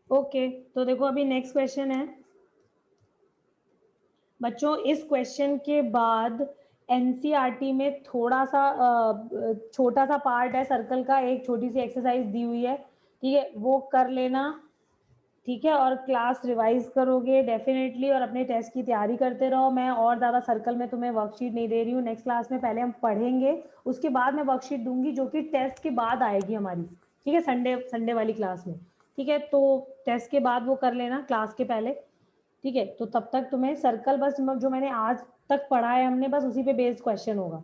ओके तो देखो अभी नेक्स्ट क्वेश्चन है बच्चों। इस क्वेश्चन के बाद एनसीईआरटी में थोड़ा सा छोटा सा पार्ट है सर्कल का, एक छोटी सी एक्सरसाइज दी हुई है। ठीक है, वो कर लेना। ठीक है, और क्लास रिवाइज करोगे डेफिनेटली, और अपने टेस्ट की तैयारी करते रहो। मैं और ज़्यादा सर्कल में तुम्हें वर्कशीट नहीं दे रही हूँ, नेक्स्ट क्लास में पहले हम पढ़ेंगे, उसके बाद मैं वर्कशीट दूंगी जो कि टेस्ट के बाद आएगी हमारी। ठीक है, संडे वाली क्लास में। ठीक है, तो टेस्ट के बाद वो कर लेना, क्लास के पहले। ठीक है, तो तब तक तुम्हें सर्कल बस जो मैंने आज तक पढ़ा है हमने, बस उसी पे बेस्ड क्वेश्चन होगा।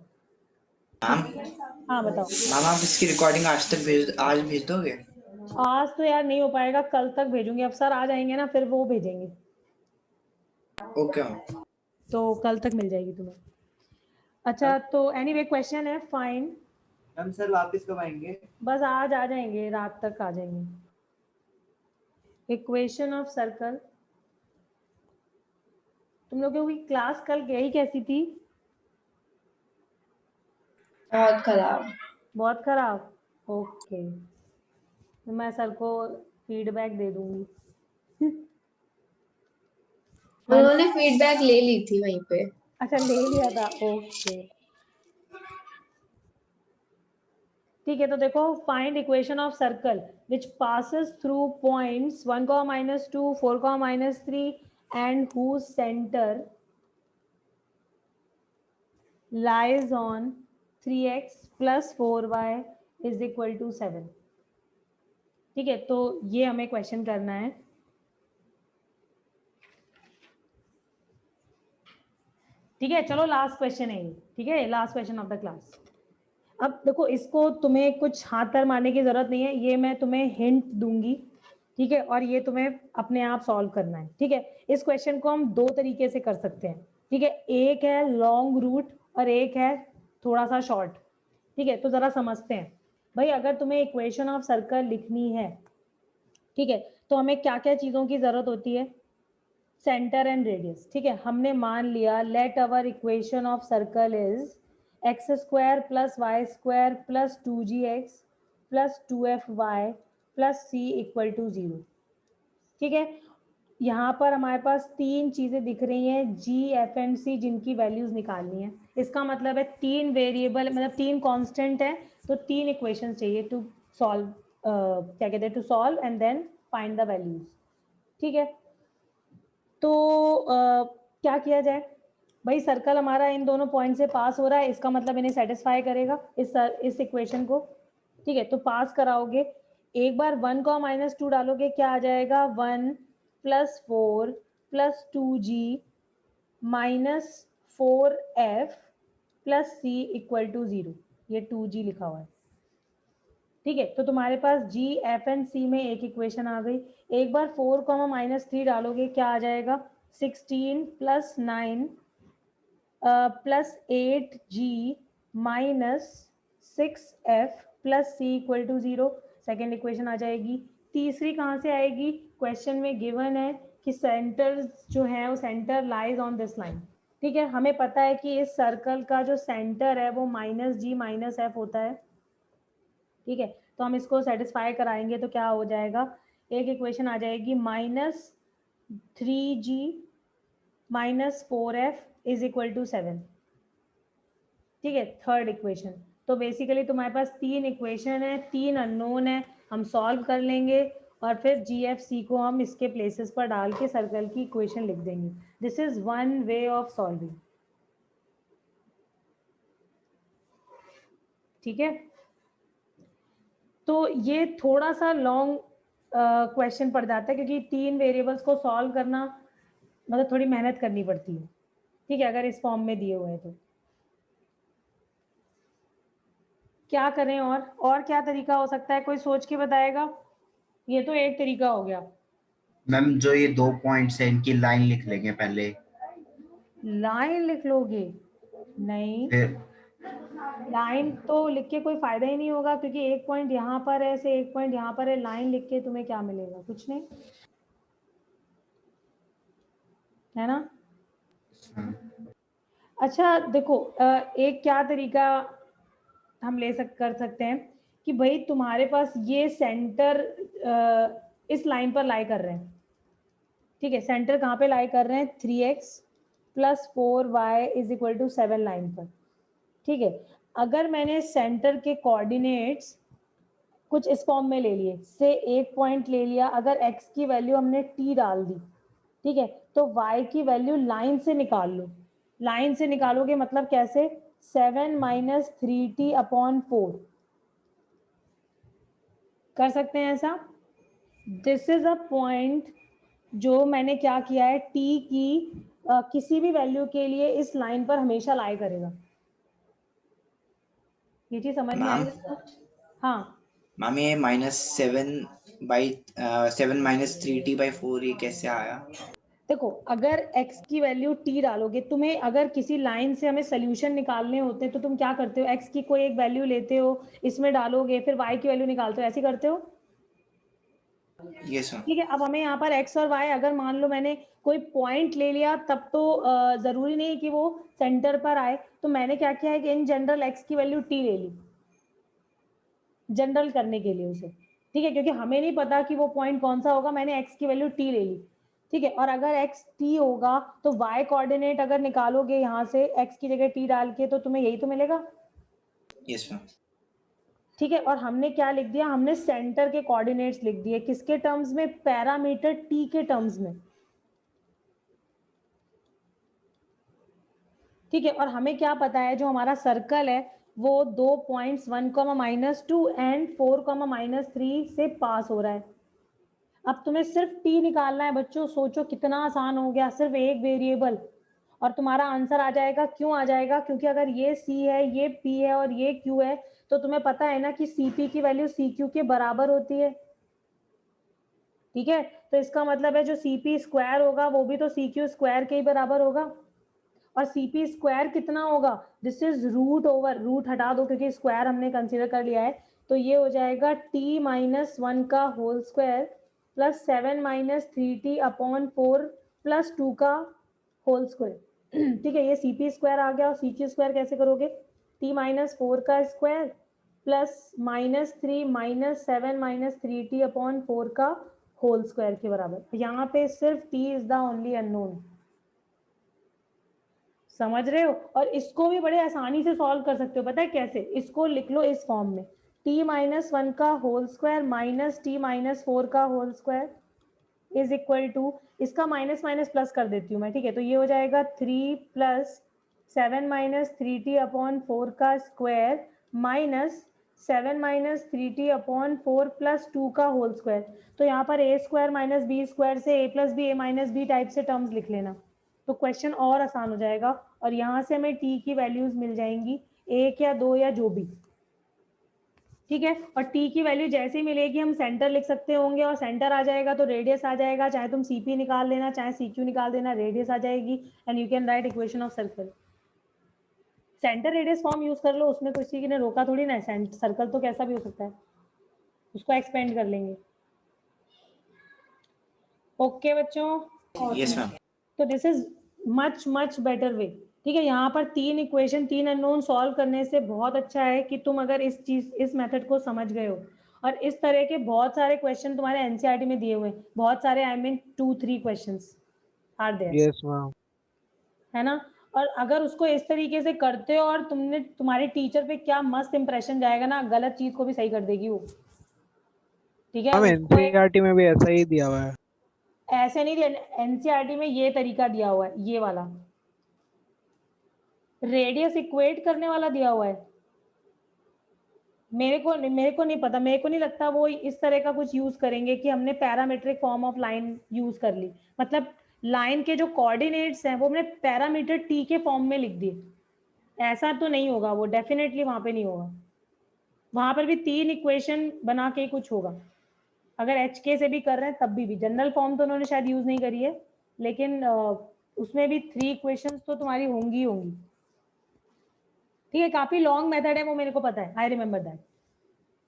हाँ बताओ। मैम आप इसकी रिकॉर्डिंग आज भेज दोगे? आज तो यार नहीं हो पाएगा, कल तक भेजूंगी। अब सर आ जाएंगे ना, फिर वो भेजेंगे। ओके, तो कल तक मिल जाएगी तुम्हें। अच्छा, तो एनीवे क्वेश्चन है फाइन। मैम सर वापस कब आएंगे? बस आज आ जाएंगे, रात तक आ जाएंगे। Equation of circle. तुम लोगों की क्लास कल गई कैसी थी? बहुत खराब। बहुत खराब, ओके। तो मैं सर को फीडबैक दे दूंगी। उन्होंने फीडबैक ले ली थी वहीं पे। अच्छा, ले लिया था, ओके। ठीक है, तो देखो find equation of circle which passes through points 1, -2, 4, -3 and whose center lies on 3x plus 4y is equal to 7। ठीक है, तो ये हमें क्वेश्चन करना है। ठीक है, चलो लास्ट क्वेश्चन है ये। ठीक है, last question of the class. अब देखो, इसको तुम्हें कुछ हाथ पैर मारने की जरूरत नहीं है, ये मैं तुम्हें हिंट दूंगी। ठीक है, और ये तुम्हें अपने आप सॉल्व करना है। ठीक है, इस क्वेश्चन को हम 2 तरीके से कर सकते हैं। ठीक है, एक है लॉन्ग रूट और एक है थोड़ा सा शॉर्ट। ठीक है, तो जरा समझते हैं भाई। अगर तुम्हें इक्वेशन ऑफ सर्कल लिखनी है, ठीक है, तो हमें क्या क्या चीजों की जरूरत होती है? सेंटर एंड रेडियस, ठीक है। हमने मान लिया let our equation of circle is x square plus y square plus 2gx plus 2fy plus c equal to 0, ठीक है। यहाँ पर हमारे पास तीन चीजें दिख रही हैं g, f एंड c, जिनकी वैल्यूज निकालनी है। इसका मतलब है तीन वेरिएबल, मतलब तीन कांस्टेंट है, तो तीन इक्वेशन चाहिए टू सॉल्व, क्या कहते हैं, to solve and then find the values, ठीक है। तो क्या किया जाए भाई, सर्कल हमारा इन दोनों पॉइंट से पास हो रहा है, इसका मतलब इन्हें सेटिस्फाई करेगा इस इक्वेशन को, ठीक है। तो पास कराओगे, एक बार 1 को -2 डालोगे, क्या आ जाएगा, 1 + 4 + 2g - 4f + c = 0, ये 2g लिखा हुआ है, ठीक है। तो तुम्हारे पास g, f एंड c में एक इक्वेशन आ गई। एक बार 4, -3 डालोगे, क्या आ जाएगा, 16 + 9 + 8g - 6f + c = 0, second equation आ जाएगी। तीसरी कहाँ से आएगी, क्वेश्चन में गिवन है कि सेंटर जो है वो centre lies on this line, ठीक है। हमें पता है कि इस सर्कल का जो सेंटर है वो -g - f होता है, ठीक है। तो हम इसको सेटिस्फाई कराएंगे तो क्या हो जाएगा, एक इक्वेशन आ जाएगी -3g - 4f = 7, ठीक है, थर्ड इक्वेशन। तो बेसिकली तुम्हारे पास तीन इक्वेशन है, तीन अननोन है, हम सॉल्व कर लेंगे और फिर जी एफ सी को हम इसके प्लेसेस पर डाल के सर्कल की इक्वेशन लिख देंगे। This is one way of solving, ठीक है। तो ये थोड़ा सा लॉन्ग क्वेश्चन पड़ जाता है, क्योंकि तीन वेरिएबल्स को सॉल्व करना मतलब थोड़ी मेहनत करनी पड़ती है, ठीक है, अगर इस फॉर्म में दिए हुए हैं तो। क्या करें और क्या तरीका हो सकता है, कोई सोच के बताएगा। ये तो एक तरीका हो गया। मैम जो ये 2 पॉइंट्स है इनकी लाइन लिख लेंगे पहले। लाइन लिख लोगे? नहीं, फिर लाइन तो लिख के कोई फायदा ही नहीं होगा, क्योंकि एक पॉइंट यहाँ पर है, से एक पॉइंट यहाँ पर है, लाइन लिख के तुम्हें क्या मिलेगा, कुछ नहीं, है ना। अच्छा देखो, एक क्या तरीका हम कर सकते हैं कि भाई तुम्हारे पास ये सेंटर इस लाइन पर लाई कर रहे हैं, ठीक है। सेंटर कहाँ पे लाई कर रहे हैं, 3x + 4y = 7 लाइन पर, ठीक है। अगर मैंने सेंटर के कोऑर्डिनेट्स कुछ इस फॉर्म में ले लिए, से एक पॉइंट ले लिया, अगर x की वैल्यू हमने t डाल दी, ठीक है, तो y की वैल्यू लाइन से निकाल लो। लाइन से निकालोगे मतलब कैसे, 7 - 3t/4 कर सकते हैं ऐसा। दिस इज अ पॉइंट जो मैंने क्या किया है, t की किसी भी वैल्यू के लिए इस लाइन पर हमेशा लाई करेगा। ये चीज समझ में आई? हाँ मैम ये -7 - 3t/4 ये कैसे आया? देखो, अगर x की वैल्यू t डालोगे, तुम्हें अगर किसी लाइन से हमें सोल्यूशन निकालने होते हैं तो तुम क्या करते हो, x की कोई एक वैल्यू लेते हो, इसमें डालोगे, फिर y की वैल्यू निकालते हो, ऐसे करते हो, यस मैम। ठीक है। अब हमें यहाँ पर x और y, अगर मान लो मैंने कोई पॉइंट ले लिया, तब तो जरूरी नहीं कि वो सेंटर पर आए, तो मैंने क्या किया है कि इन जनरल x की वैल्यू t ले ली, जनरल करने के लिए उसे, ठीक है, क्योंकि हमें नहीं पता कि वो पॉइंट कौन सा होगा, मैंने x की वैल्यू t ले ली, ठीक है। और अगर x t होगा तो y कोऑर्डिनेट अगर निकालोगे यहाँ से x की जगह t डाल के, तो तुम्हें यही तो मिलेगा, यस मैम। ठीक है। और हमने क्या लिख दिया, हमने सेंटर के कोऑर्डिनेट्स लिख दिए, किसके टर्म्स में, पैरामीटर t के टर्म्स में, ठीक है। और हमें क्या पता है, जो हमारा सर्कल है वो 2 पॉइंट्स 1, -2 एंड 4, -3 से पास हो रहा है। अब तुम्हें सिर्फ t निकालना है बच्चों, सोचो कितना आसान हो गया, सिर्फ एक वेरिएबल और तुम्हारा आंसर आ जाएगा। क्यों आ जाएगा, क्योंकि अगर ये c है, ये p है और ये q है, तो तुम्हें पता है ना कि cp की वैल्यू cq के बराबर होती है, ठीक है। तो इसका मतलब है जो cp² होगा वो भी तो cq² के ही बराबर होगा, और cp² कितना होगा, this is root over, root हटा दो क्योंकि स्क्वायर हमने कंसीडर कर लिया है, तो ये हो जाएगा t - 1 का होल स्क्वायर + 7 - 3t/4 प्लस 2 का होल स्क्वायर। ठीक है, ये CP स्क्वायर आ गया और CQ स्क्वायर कैसे करोगे, T माइनस 4 का स्क्वायर प्लस -3 - 7 - 3T अपॉन 4 का होल स्क्वायर के बराबर। यहाँ पे सिर्फ T is the only unknown, समझ रहे हो। और इसको भी बड़े आसानी से सॉल्व कर सकते हो, पता है कैसे, इसको लिख लो इस फॉर्म में, T-1 का होल स्क्वायर माइनस T-4 का whole square is equal to, इसका माइनस माइनस प्लस कर देती हूँ मैं, ठीक है। तो ये हो जाएगा 3 + 7 - 3T अपॉन 4 का स्क्वायर माइनस 7 - 3T अपॉन 4 + 2 का होल स्क्वायर। तो यहाँ पर a square minus b square से a + b a - b type से टर्म्स लिख लेना, तो क्वेश्चन और आसान हो जाएगा। और यहाँ से हमें t की वैल्यूज मिल जाएंगी 1 या 2 या जो भी, ठीक है। और t की वैल्यू जैसे ही मिलेगी हम सेंटर लिख सकते होंगे, और सेंटर आ जाएगा तो रेडियस आ जाएगा, चाहे तुम CP निकाल लेना चाहे CQ निकाल देना, रेडियस आ जाएगी and you can write equation of circle. Centre radius form use कर लो, उसमें किसी ने रोका थोड़ी ना है, सर्कल तो कैसा भी हो सकता है, उसको एक्सपेंड कर लेंगे। ओके बच्चों, यस मैम। तो this is much better way, ठीक है। यहाँ पर 3 इक्वेशन 3 अननोन सॉल्व करने से बहुत अच्छा है कि तुम अगर इस मेथड को समझ गए हो, और इस तरह के बहुत सारे क्वेश्चन तुम्हारे एनसीईआरटी में दिए हुए हैं, बहुत सारे, I mean 2-3 questions are there, yes ma'am. है ना। और अगर उसको इस तरीके से करते हो और तुमने, तुम्हारे टीचर पे क्या मस्त इंप्रेशन जाएगा ना, गलत चीज को भी सही कर देगी वो, ठीक है। मैम उसको एनसीईआरटी में भी ऐसा ही दिया हुआ है। ऐसे नहीं दिया, एनसीईआरटी में ये तरीका दिया हुआ है, ये वाला रेडियस इक्वेट करने वाला दिया हुआ है। मेरे को नहीं पता, मेरे को नहीं लगता वो इस तरह का कुछ यूज करेंगे कि हमने parametric form of line use कर ली, मतलब लाइन के जो कोऑर्डिनेट्स हैं वो हमने पैरामीटर t के फॉर्म में लिख दिए, ऐसा तो नहीं होगा वो, डेफिनेटली वहां पे नहीं होगा। वहां पर भी 3 इक्वेशन बना के कुछ होगा, अगर HK से भी कर रहे हैं तब भी जनरल फॉर्म तो उन्होंने शायद यूज नहीं करी है, लेकिन उसमें भी 3 इक्वेशंस तो तुम्हारी होंगी, ठीक है। काफी लॉन्ग मेथड है वो, मेरे को पता है, आई रिमेम्बर दैट,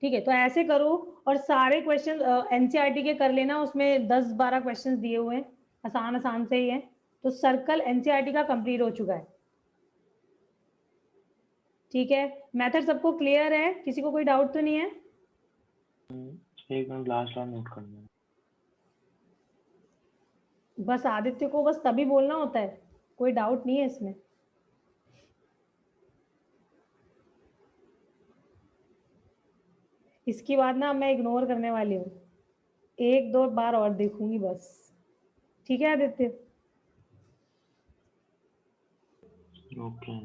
ठीक है। तो ऐसे करो और सारे क्वेश्चन एनसीईआरटी के कर लेना, उसमें 10-12 क्वेश्चंस दिए हुए हैं, आसान से ही है। तो सर्कल एनसीईआरटी का कंप्लीट हो चुका है, ठीक है। मेथड सबको क्लियर है, किसी को कोई डाउट तो नहीं है? एक मिनट, लास्ट बार नोट करना है। बस आदित्य को बस तभी बोलना होता है, कोई डाउट नहीं है इसमें। इसकी बात ना मैं इग्नोर करने वाली हूँ, 1-2 बार और देखूंगी बस, ठीक है आदित्य? ओके।